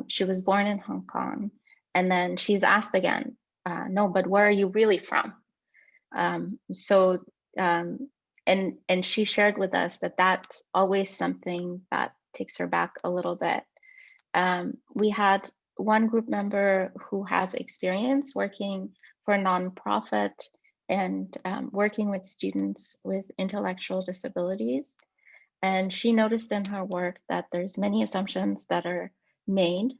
[SPEAKER 3] She was born in Hong Kong, and then she's asked again, no, but where are you really from? And she shared with us that that's always something that takes her back a little bit. We had one group member who has experience working for a nonprofit and working with students with intellectual disabilities. And she noticed in her work that there's many assumptions that are made,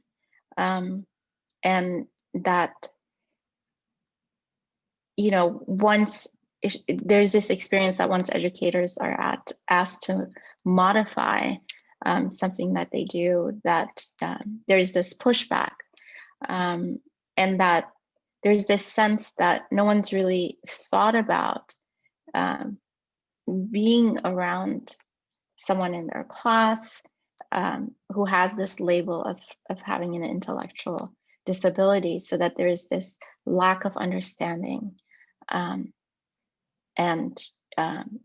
[SPEAKER 3] and that, you know, once there's this experience that once educators are asked to modify something that they do, that there's this pushback, and that there's this sense that no one's really thought about being around someone in their class who has this label of having an intellectual disability, so that there is this lack of understanding and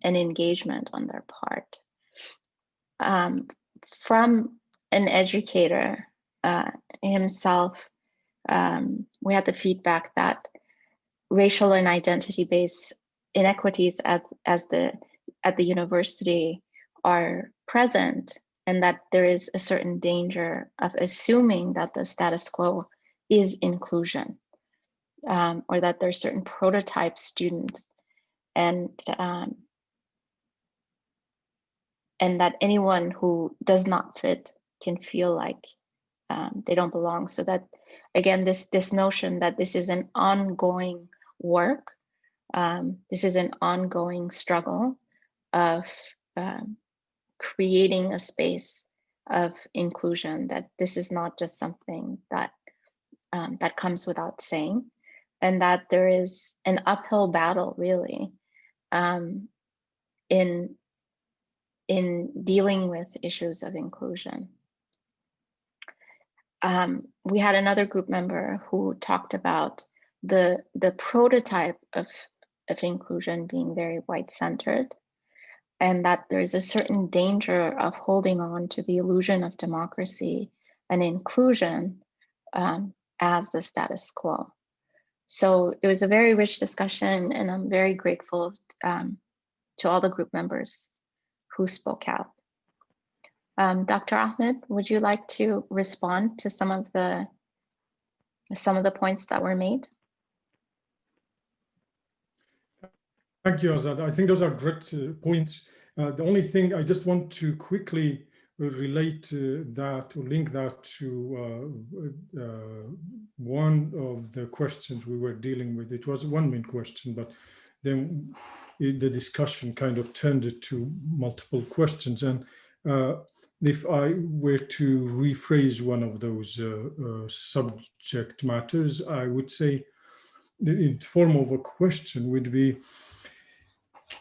[SPEAKER 3] engagement on their part. From an educator himself, we had the feedback that racial and identity-based inequities at the university are present, and that there is a certain danger of assuming that the status quo is inclusion, or that there are certain prototype students, and that anyone who does not fit can feel like they don't belong. So that, again, this notion that this is an ongoing work, this is an ongoing struggle of creating a space of inclusion, that this is not just something that that comes without saying, and that there is an uphill battle really in dealing with issues of inclusion. We had another group member who talked about the prototype of inclusion being very white-centered, and that there's a certain danger of holding on to the illusion of democracy and inclusion as the status quo. So it was a very rich discussion, and I'm very grateful to all the group members who spoke out. Dr. Ahmed, would you like to respond to some of the points that were made?
[SPEAKER 4] Thank you, Azad. I think those are great points. The only thing I just want to quickly relate that, or link that to one of the questions we were dealing with. It was one main question, but then the discussion kind of turned it to multiple questions. And if I were to rephrase one of those subject matters, I would say, in form of a question, would be,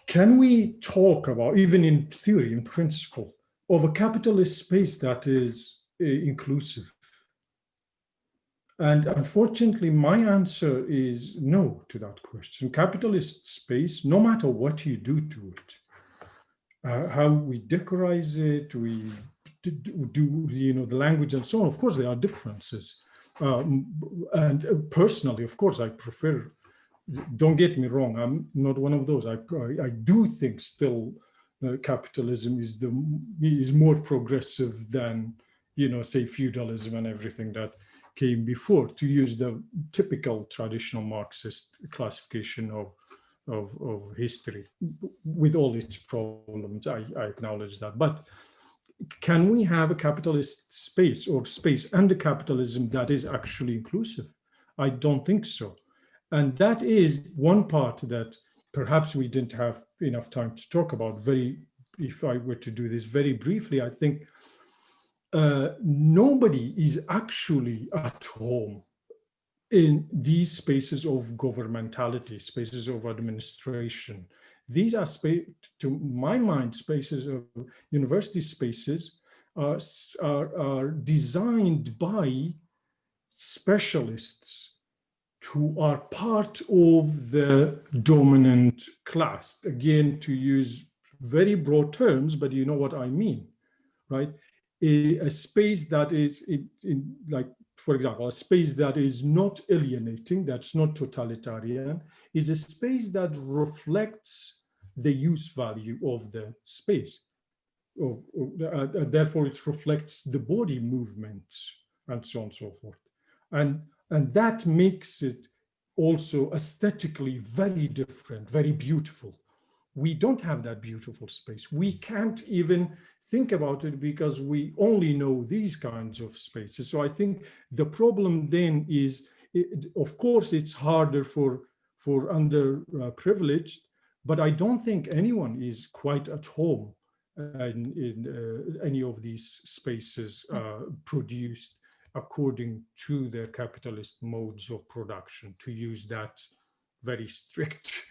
[SPEAKER 4] can we talk about, even in theory, in principle, of a capitalist space that is inclusive? And unfortunately, my answer is no to that question. Capitalist space, no matter what you do to it, how we decorize it, we do, you know, the language and so on, of course, there are differences. And personally, of course, I prefer, don't get me wrong, I'm not one of those. I do think still capitalism is more progressive than, you know, say feudalism and everything that came before, to use the typical traditional Marxist classification of history, with all its problems. I acknowledge that. But can we have a capitalist space, or space under capitalism, that is actually inclusive? I don't think so. And that is one part that perhaps we didn't have enough time to talk about. If I were to do this very briefly, I think nobody is actually at home in these spaces of governmentality, spaces of administration. These are, to my mind, spaces of university spaces are designed by specialists who are part of the dominant class. Again, to use very broad terms, but you know what I mean, right? A space that is, like, for example, a space that is not alienating, that's not totalitarian, is a space that reflects the use value of the space. Therefore, it reflects the body movements and so on and so forth. And that makes it also aesthetically very different, very beautiful. We don't have that beautiful space. We can't even think about it because we only know these kinds of spaces. So I think the problem then is, of course, it's harder for underprivileged, but I don't think anyone is quite at home in any of these spaces produced according to the capitalist modes of production, to use that very strict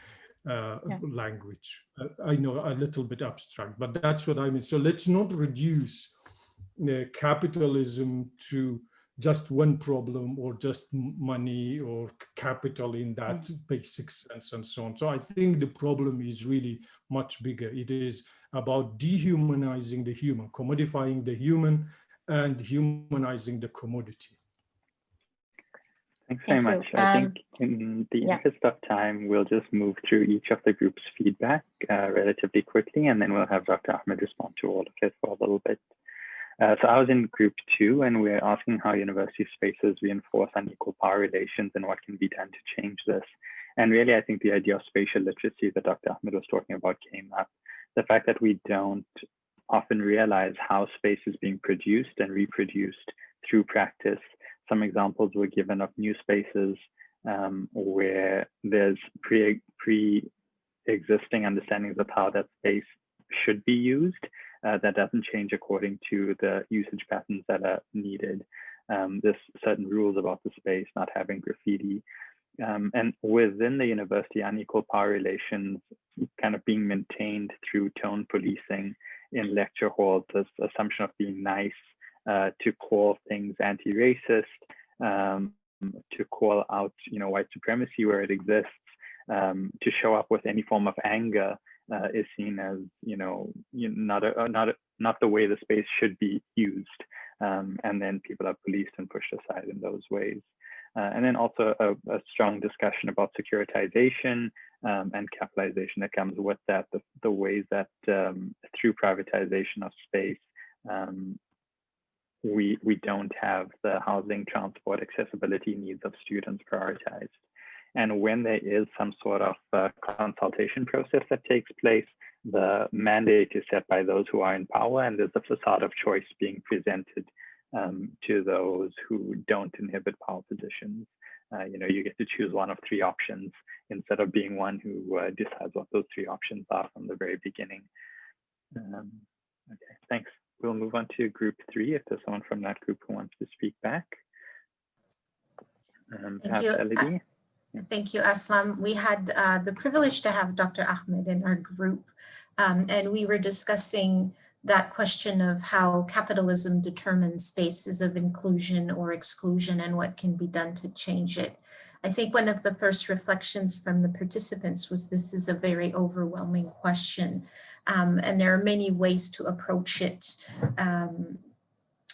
[SPEAKER 4] language. I know a little bit abstract, but that's what I mean. So let's not reduce capitalism to just one problem or just money or capital in that basic sense and so on. So I think the problem is really much bigger. It is about dehumanizing the human, commodifying the human, and humanizing the commodity.
[SPEAKER 1] Thanks very much. I think in the interest of time, we'll just move through each of the group's feedback relatively quickly, and then we'll have Dr. Ahmed respond to all of it for a little bit. So I was in group 2, and we're asking how university spaces reinforce unequal power relations and what can be done to change this. And really, I think the idea of spatial literacy that Dr. Ahmed was talking about came up. The fact that we don't often realize how space is being produced and reproduced through practice. Some examples were given of new spaces where there's pre-existing understandings of how that space should be used. That doesn't change according to the usage patterns that are needed. There's certain rules about the space, not having graffiti. And within the university, unequal power relations kind of being maintained through tone policing in lecture halls, this assumption of being nice, to call things anti-racist, to call out, white supremacy where it exists, to show up with any form of anger is seen as, not the way the space should be used, and then people are policed and pushed aside in those ways. And then also a strong discussion about securitization and capitalization that comes with that, the ways that through privatization of space, we don't have the housing, transport, accessibility needs of students prioritized. And when there is some sort of consultation process that takes place, the mandate is set by those who are in power, and there's a facade of choice being presented to those who don't inhibit power positions. You get to choose one of 3 options instead of being one who decides what those 3 options are from the very beginning. Okay, thanks. We'll move on to group 3 if there's someone from that group who wants to speak back.
[SPEAKER 6] Thank you.
[SPEAKER 1] Saladdin.
[SPEAKER 6] Thank you, Aslam. We had the privilege to have Dr. Ahmed in our group, and we were discussing that question of how capitalism determines spaces of inclusion or exclusion and what can be done to change it. I think one of the first reflections from the participants was this is a very overwhelming question, and there are many ways to approach it.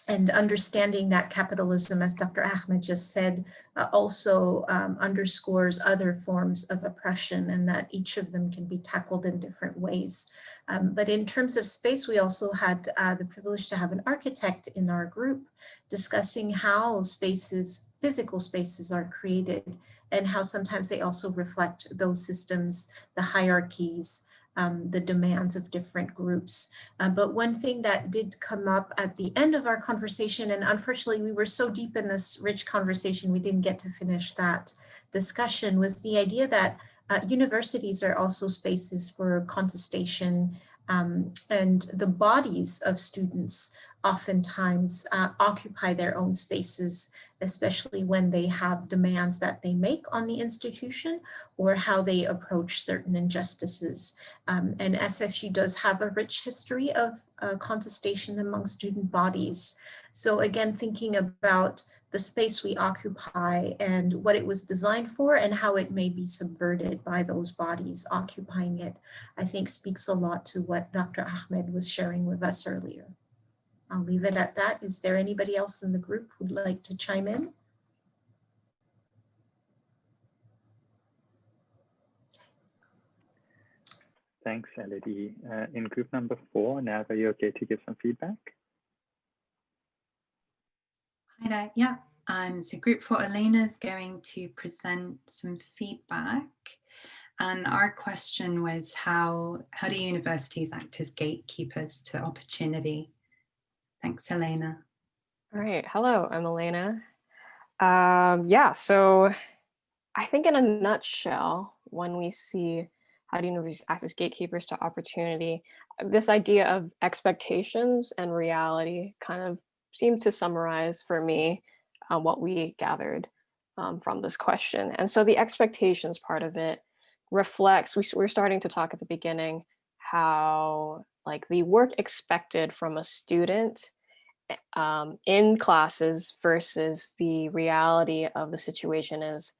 [SPEAKER 6] And understanding that capitalism, as Dr. Ahmed just said, also underscores other forms of oppression, and that each of them can be tackled in different ways. But in terms of space, we also had the privilege to have an architect in our group discussing how spaces, physical spaces, are created and how sometimes they also reflect those systems, the hierarchies, the demands of different groups. But one thing that did come up at the end of our conversation, and unfortunately we were so deep in this rich conversation we didn't get to finish that discussion, was the idea that universities are also spaces for contestation, and the bodies of students oftentimes occupy their own spaces, especially when they have demands that they make on the institution or how they approach certain injustices. And SFU does have a rich history of contestation among student bodies. So again, thinking about the space we occupy and what it was designed for and how it may be subverted by those bodies occupying it, I think speaks a lot to what Dr. Ahmed was sharing with us earlier. I'll leave it at that. Is there anybody else in the group who'd like to chime in?
[SPEAKER 1] Thanks, Elodie. In group number 4, Nav, are you okay to give some feedback?
[SPEAKER 7] Hi there, yeah. So group 4, Elena's going to present some feedback. And our question was, how do universities act as gatekeepers to opportunity? Thanks, Elena.
[SPEAKER 8] All right, hello, I'm Elena. Yeah, so I think in a nutshell, when we see how do universities act as gatekeepers to opportunity, this idea of expectations and reality kind of seems to summarize for me what we gathered from this question. And so the expectations part of it reflects, we're starting to talk at the beginning, how like the work expected from a student in classes versus the reality of the situation is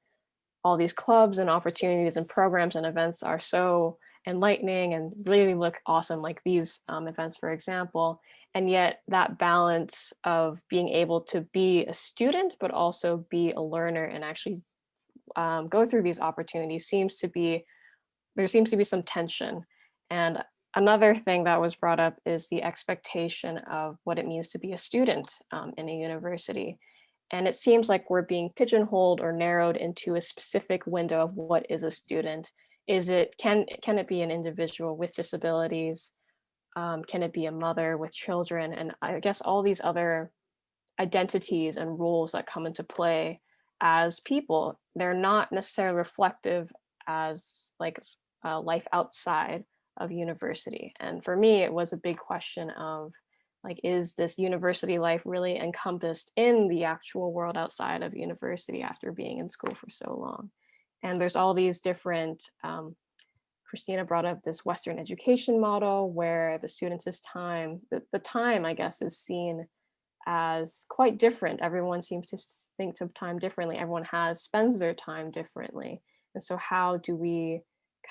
[SPEAKER 8] all these clubs and opportunities and programs and events are so enlightening and really look awesome, like these events, for example. And yet that balance of being able to be a student, but also be a learner and actually go through these opportunities there seems to be some tension. And another thing that was brought up is the expectation of what it means to be a student in a university. And it seems like we're being pigeonholed or narrowed into a specific window of what is a student. Can it be an individual with disabilities? Can it be a mother with children? And I guess all these other identities and roles that come into play as people, they're not necessarily reflective as like life outside of university. And for me, it was a big question of like, is this university life really encompassed in the actual world outside of university after being in school for so long? And there's all these different, Christina brought up this Western education model where the students' time, the time, I guess, is seen as quite different. Everyone seems to think of time differently. Everyone spends their time differently. And so how do we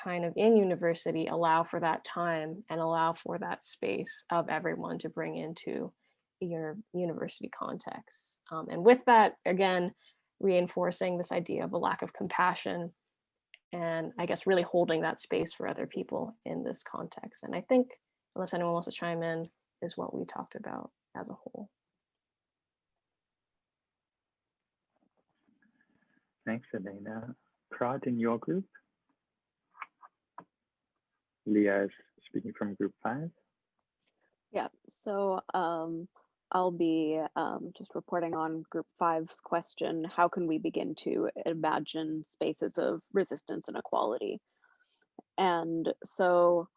[SPEAKER 8] kind of in university allow for that time and allow for that space of everyone to bring into your university context? And with that, again, reinforcing this idea of a lack of compassion and I guess really holding that space for other people in this context. And I think, unless anyone wants to chime in, is what we talked about as a whole.
[SPEAKER 1] Thanks, Elena. Prad, in your group? Leah is speaking from group 5.
[SPEAKER 9] Yeah, so I'll be just reporting on group 5's question, how can we begin to imagine spaces of resistance and equality? And so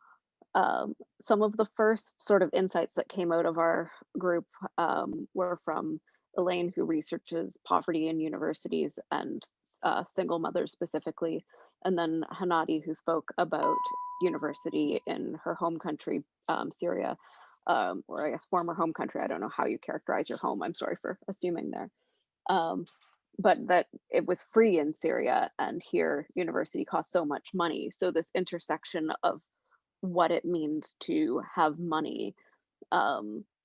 [SPEAKER 9] some of the first sort of insights that came out of our group were from Elaine, who researches poverty in universities and single mothers specifically, and then Hanadi, who spoke about university in her home country, Syria, or I guess former home country. I don't know how you characterize your home. I'm sorry for assuming there. But that it was free in Syria, and here university costs so much money. So this intersection of what it means to have money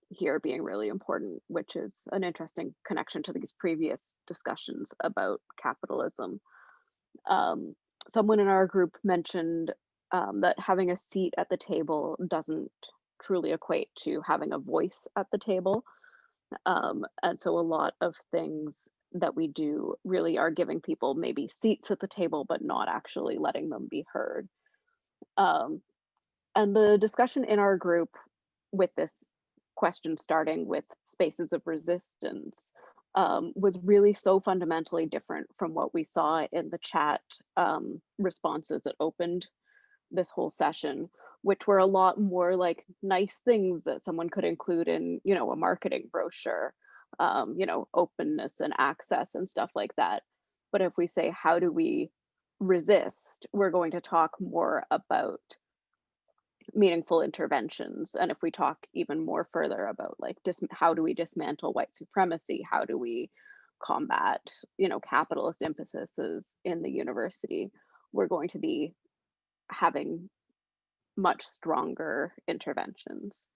[SPEAKER 9] here being really important, which is an interesting connection to these previous discussions about capitalism. Someone in our group mentioned that having a seat at the table doesn't truly equate to having a voice at the table. And so a lot of things that we do really are giving people maybe seats at the table, but not actually letting them be heard. And the discussion in our group with this question starting with spaces of resistance was really so fundamentally different from what we saw in the chat responses that opened this whole session, which were a lot more like nice things that someone could include in, you know, a marketing brochure, you know, openness and access and stuff like that. But if we say, how do we resist, we're going to talk more about meaningful interventions. And if we talk even more further about like how do we dismantle white supremacy, how do we combat, capitalist emphases in the university, we're going to be having much stronger interventions.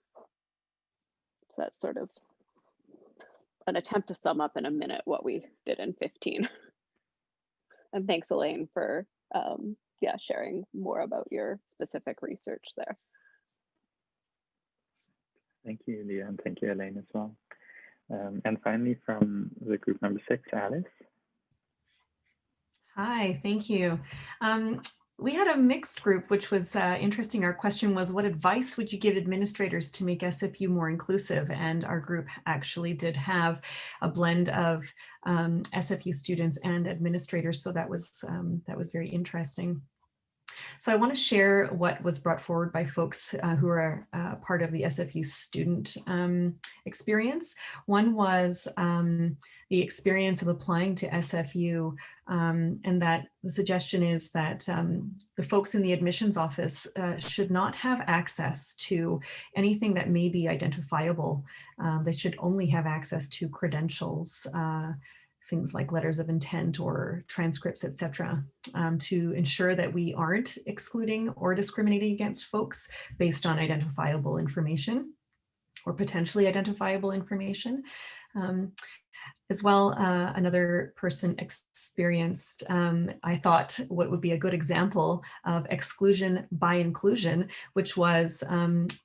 [SPEAKER 9] So that's sort of an attempt to sum up in a minute what we did in 15. And thanks, Elaine, for sharing more about your specific research there.
[SPEAKER 1] Thank you, Leah, and thank you, Elaine, as well. And finally, from the group number 6, Alice.
[SPEAKER 10] Hi, thank you. We had a mixed group, which was interesting. Our question was, what advice would you give administrators to make SFU more inclusive? And our group actually did have a blend of SFU students and administrators, so that was very interesting. So I want to share what was brought forward by folks who are part of the SFU student experience. One was the experience of applying to SFU, and that the suggestion is that the folks in the admissions office should not have access to anything that may be identifiable. They should only have access to credentials, things like letters of intent or transcripts, etc., to ensure that we aren't excluding or discriminating against folks based on identifiable information or potentially identifiable information. As well, another person experienced, I thought, what would be a good example of exclusion by inclusion, which was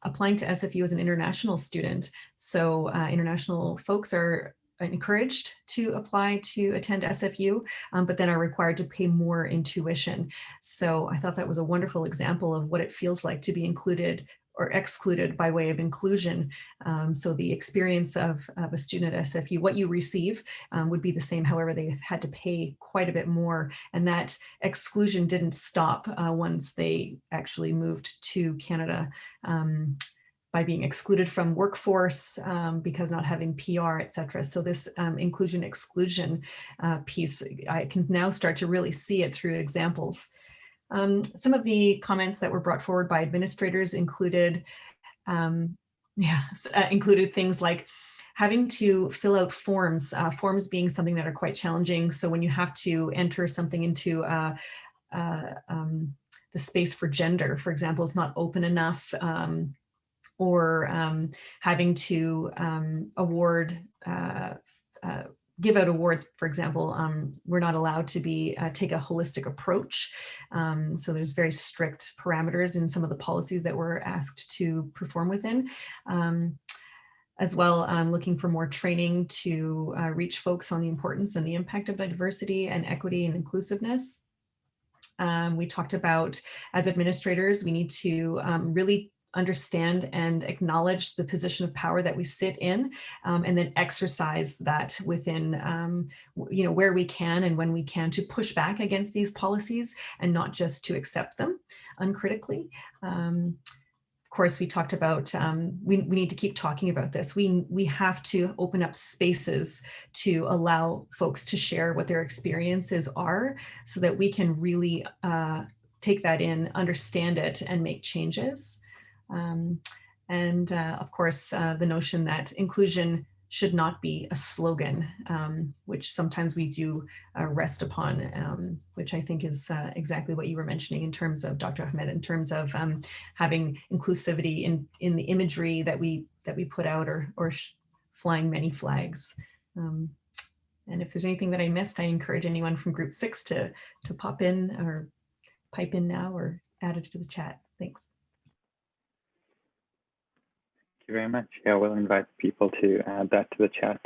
[SPEAKER 10] applying to SFU as an international student. So international folks are encouraged to apply to attend SFU, but then are required to pay more in tuition. So I thought that was a wonderful example of what it feels like to be included or excluded by way of inclusion. So the experience of a student at SFU, what you receive would be the same, however, they had to pay quite a bit more. And that exclusion didn't stop once they actually moved to Canada, by being excluded from workforce because not having PR, et cetera. So this inclusion exclusion piece, I can now start to really see it through examples. Some of the comments that were brought forward by administrators included, included things like having to fill out forms, forms being something that are quite challenging. So when you have to enter something into the space for gender, for example, it's not open enough, or having to award, give out awards, for example, we're not allowed to take a holistic approach. So there's very strict parameters in some of the policies that we're asked to perform within. As well, looking for more training to reach folks on the importance and the impact of diversity and equity and inclusiveness. We talked about, as administrators, we need to really understand and acknowledge the position of power that we sit in, and then exercise that within, where we can and when we can, to push back against these policies and not just to accept them uncritically. Of course, we talked about, we need to keep talking about this. We have to open up spaces to allow folks to share what their experiences are so that we can really take that in, understand it, and make changes. Of course, the notion that inclusion should not be a slogan, which sometimes we do rest upon, which I think is exactly what you were mentioning in terms of Dr. Ahmed, in terms of having inclusivity in the imagery that we put out, or flying many flags. And if there's anything that I missed, I encourage anyone from Group 6 to pop in or pipe in now or add it to the chat. Thanks.
[SPEAKER 1] Thank you very much. Yeah, we'll invite people to add that to the chat.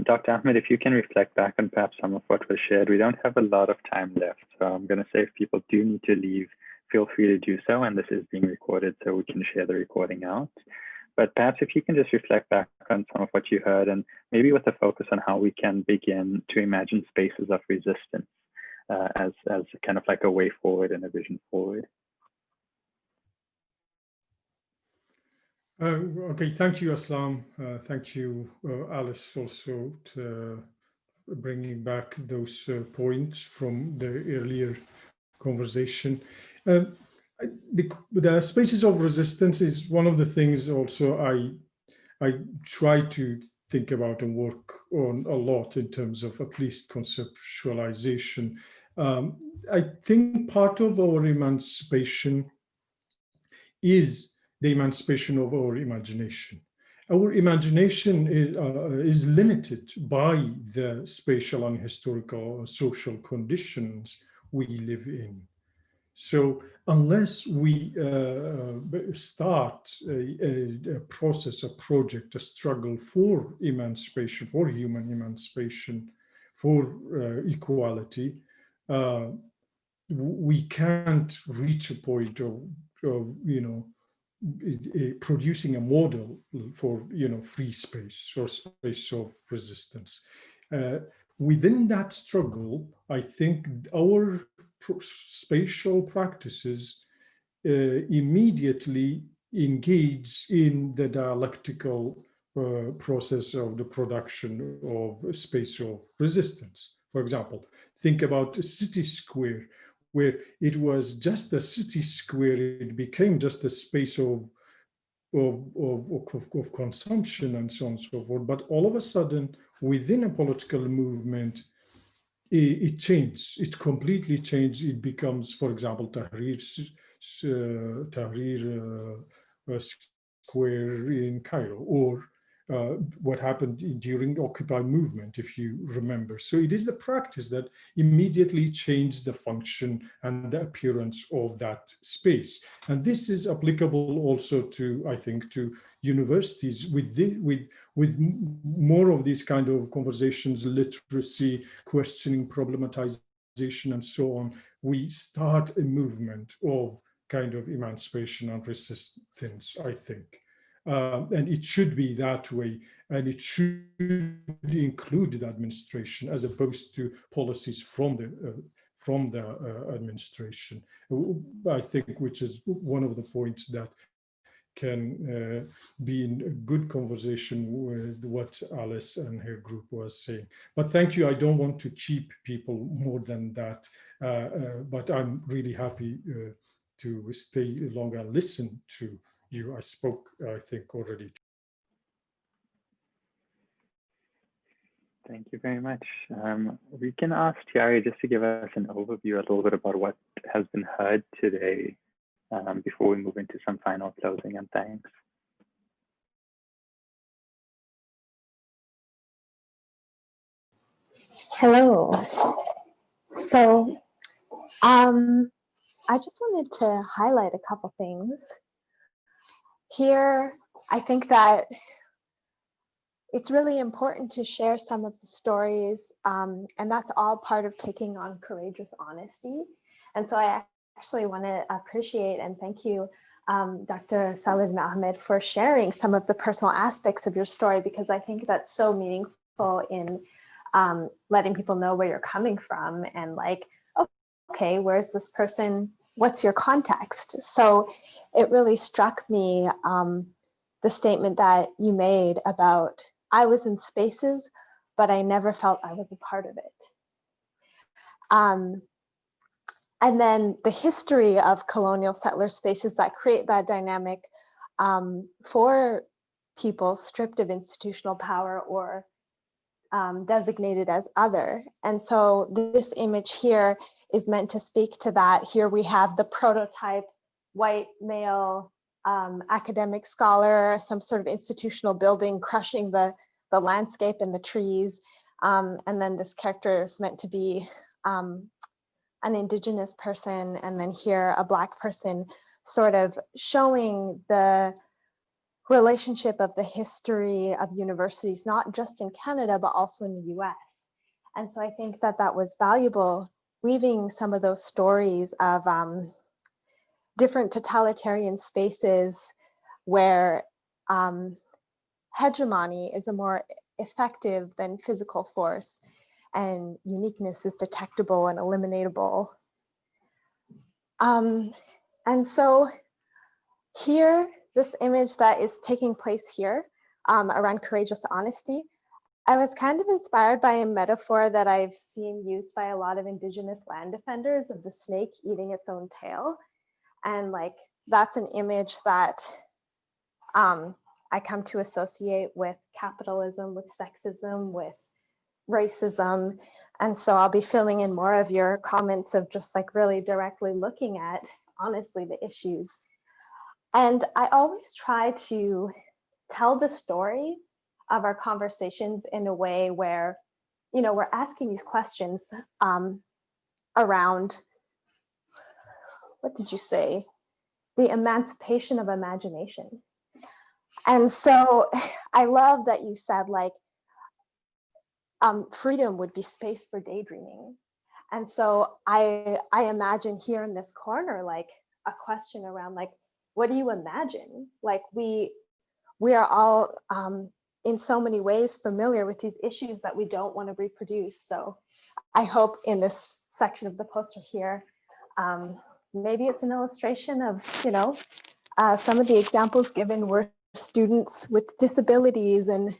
[SPEAKER 1] Dr. Ahmed, if you can reflect back on perhaps some of what was shared. We don't have a lot of time left, so I'm going to say if people do need to leave, feel free to do so, and this is being recorded so we can share the recording out. But perhaps if you can just reflect back on some of what you heard, and maybe with a focus on how we can begin to imagine spaces of resistance as kind of like a way forward and a vision forward.
[SPEAKER 4] Okay, thank you, Aslam. Thank you, Alice, also to bringing back those points from the earlier conversation. The spaces of resistance is one of the things also I try to think about and work on a lot in terms of at least conceptualization. I think part of our emancipation is the emancipation of our imagination. Our imagination is limited by the spatial and historical social conditions we live in. So unless we start a process, a project, a struggle for emancipation, for human emancipation, for equality, we can't reach a point of producing a model for free space or space of resistance. Within that struggle, I think our spatial practices immediately engage in the dialectical process of the production of space of resistance. For example, think about a city square, where it was just a city square, it became just a space of consumption and so on and so forth. But all of a sudden, within a political movement, it changed. It completely changed. It becomes, for example, Tahrir Square in Cairo, or what happened during the Occupy movement, if you remember. So it is the practice that immediately changed the function and the appearance of that space. And this is applicable also to, I think, to universities with more of these kind of conversations, literacy, questioning, problematization, and so on. We start a movement of kind of emancipation and resistance, I think. And it should be that way, and it should include the administration as opposed to policies from the administration. I think, which is one of the points that can be in a good conversation with what Alice and her group was saying. But thank you. I don't want to keep people more than that, but I'm really happy to stay longer and listen to you. I spoke, I think, already.
[SPEAKER 1] Thank you very much. We can ask Thierry just to give us an overview, a little bit about what has been heard today before we move into some final closing and thanks.
[SPEAKER 2] Hello. So I just wanted to highlight a couple things. Here, I think that it's really important to share some of the stories, and that's all part of taking on courageous honesty. And so I actually want to appreciate and thank you, Dr. Saladdin Ahmed, for sharing some of the personal aspects of your story, because I think that's so meaningful in letting people know where you're coming from and like, okay, where's this person? What's your context? So it really struck me, the statement that you made about, I was in spaces, but I never felt I was a part of it. And then the history of colonial settler spaces that create that dynamic for people stripped of institutional power or designated as other. And so this image here is meant to speak to that. Here we have the prototype white male academic scholar, some sort of institutional building crushing the landscape and the trees. And then this character is meant to be an indigenous person, and then here a Black person, sort of showing the relationship of the history of universities, not just in Canada, but also in the US. And so I think that that was valuable, weaving some of those stories of different totalitarian spaces where hegemony is a more effective than physical force, and uniqueness is detectable and eliminatable. And so here, this image that is taking place here around courageous honesty, I was kind of inspired by a metaphor that I've seen used by a lot of Indigenous land defenders of the snake eating its own tail. And like, that's an image that I come to associate with capitalism, with sexism, with racism. And so I'll be filling in more of your comments of just like really directly looking at, honestly, the issues. And I always try to tell the story of our conversations in a way where, you know, we're asking these questions around, what did you say? The emancipation of imagination. And so I love that you said like, freedom would be space for daydreaming. And so I imagine here in this corner, like a question around like, what do you imagine? Like we are all in so many ways familiar with these issues that we don't want to reproduce. So I hope in this section of the poster here, maybe it's an illustration of, you know, some of the examples given were students with disabilities and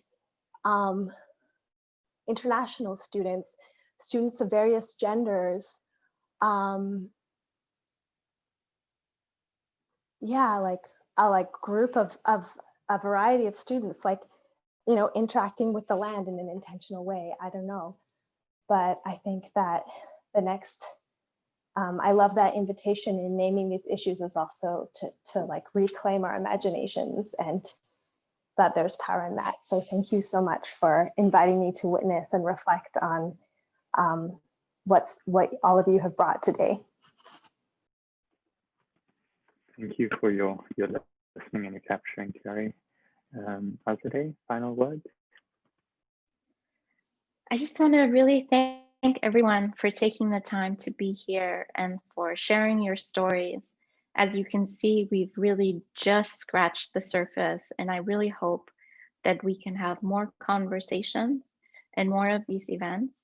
[SPEAKER 2] international students, students of various genders. Yeah, like a group of a variety of students, like, you know, interacting with the land in an intentional way. I don't know, but I think that the next, I love that invitation in naming these issues is also to like reclaim our imaginations, and that there's power in that. So thank you so much for inviting me to witness and reflect on what all of you have brought today.
[SPEAKER 1] Thank you for your listening and your capturing, Terry. Azadeh, final words?
[SPEAKER 3] I just want to really thank everyone for taking the time to be here and for sharing your stories. As you can see, we've really just scratched the surface, and I really hope that we can have more conversations and more of these events.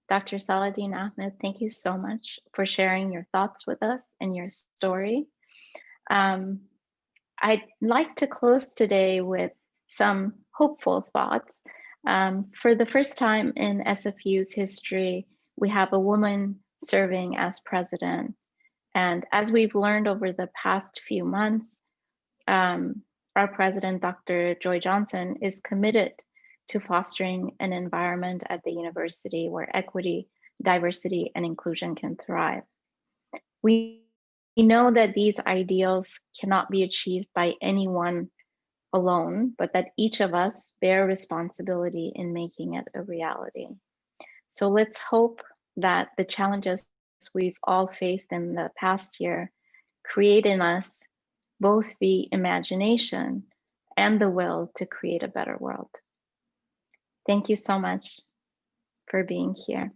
[SPEAKER 3] Dr. Saladdin Ahmed, thank you so much for sharing your thoughts with us and your story. I'd like to close today with some hopeful thoughts. For the first time in SFU's history, we have a woman serving as president. And as we've learned over the past few months, our president, Dr. Joy Johnson, is committed to fostering an environment at the university where equity, diversity, and inclusion can thrive. We know that these ideals cannot be achieved by anyone alone, but that each of us bear responsibility in making it a reality. So let's hope that the challenges we've all faced in the past year create in us both the imagination and the will to create a better world. Thank you so much for being here.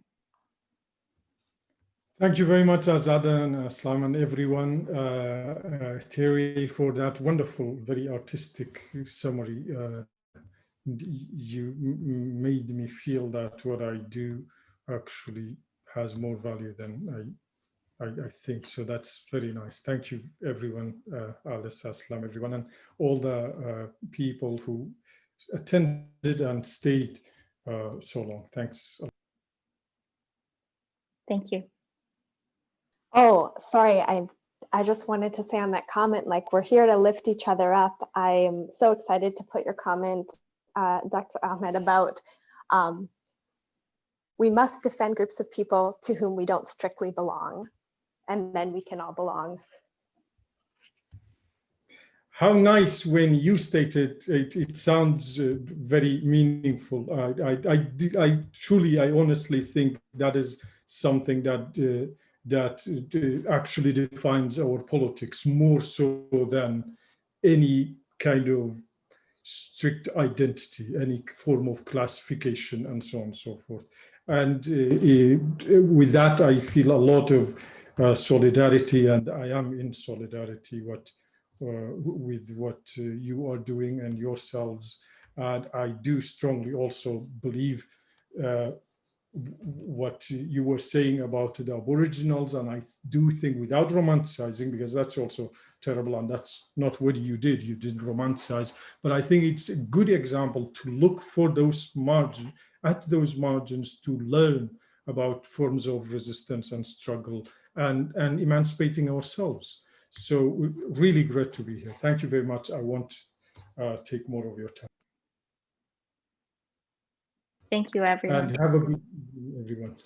[SPEAKER 4] Thank you very much, Azadeh and Aslam and everyone, Terry, for that wonderful, very artistic summary. You made me feel that what I do actually has more value than I think. So that's very nice. Thank you, everyone, Alice, Aslam, everyone, and all the people who attended and stayed so long. Thanks.
[SPEAKER 3] Thank you.
[SPEAKER 2] Oh, sorry. I just wanted to say on that comment, like we're here to lift each other up. I am so excited to put your comment, Dr. Ahmed, about we must defend groups of people to whom we don't strictly belong, and then we can all belong.
[SPEAKER 4] How nice when you stated it. It sounds very meaningful. I truly, I honestly think that is something that actually defines our politics more so than any kind of strict identity, any form of classification, and so on and so forth. And with that, I feel a lot of solidarity, and I am in solidarity with what you are doing and yourselves. And I do strongly also believe what you were saying about the Aboriginals, and I do think, without romanticizing, because that's also terrible, and that's not what you didn't romanticize, but I think it's a good example to look for those margins, at those margins, to learn about forms of resistance and struggle and emancipating ourselves. So really great to be here. Thank you very much. I want take more of your time.
[SPEAKER 3] Thank you, everyone.
[SPEAKER 4] And have a good evening, everyone.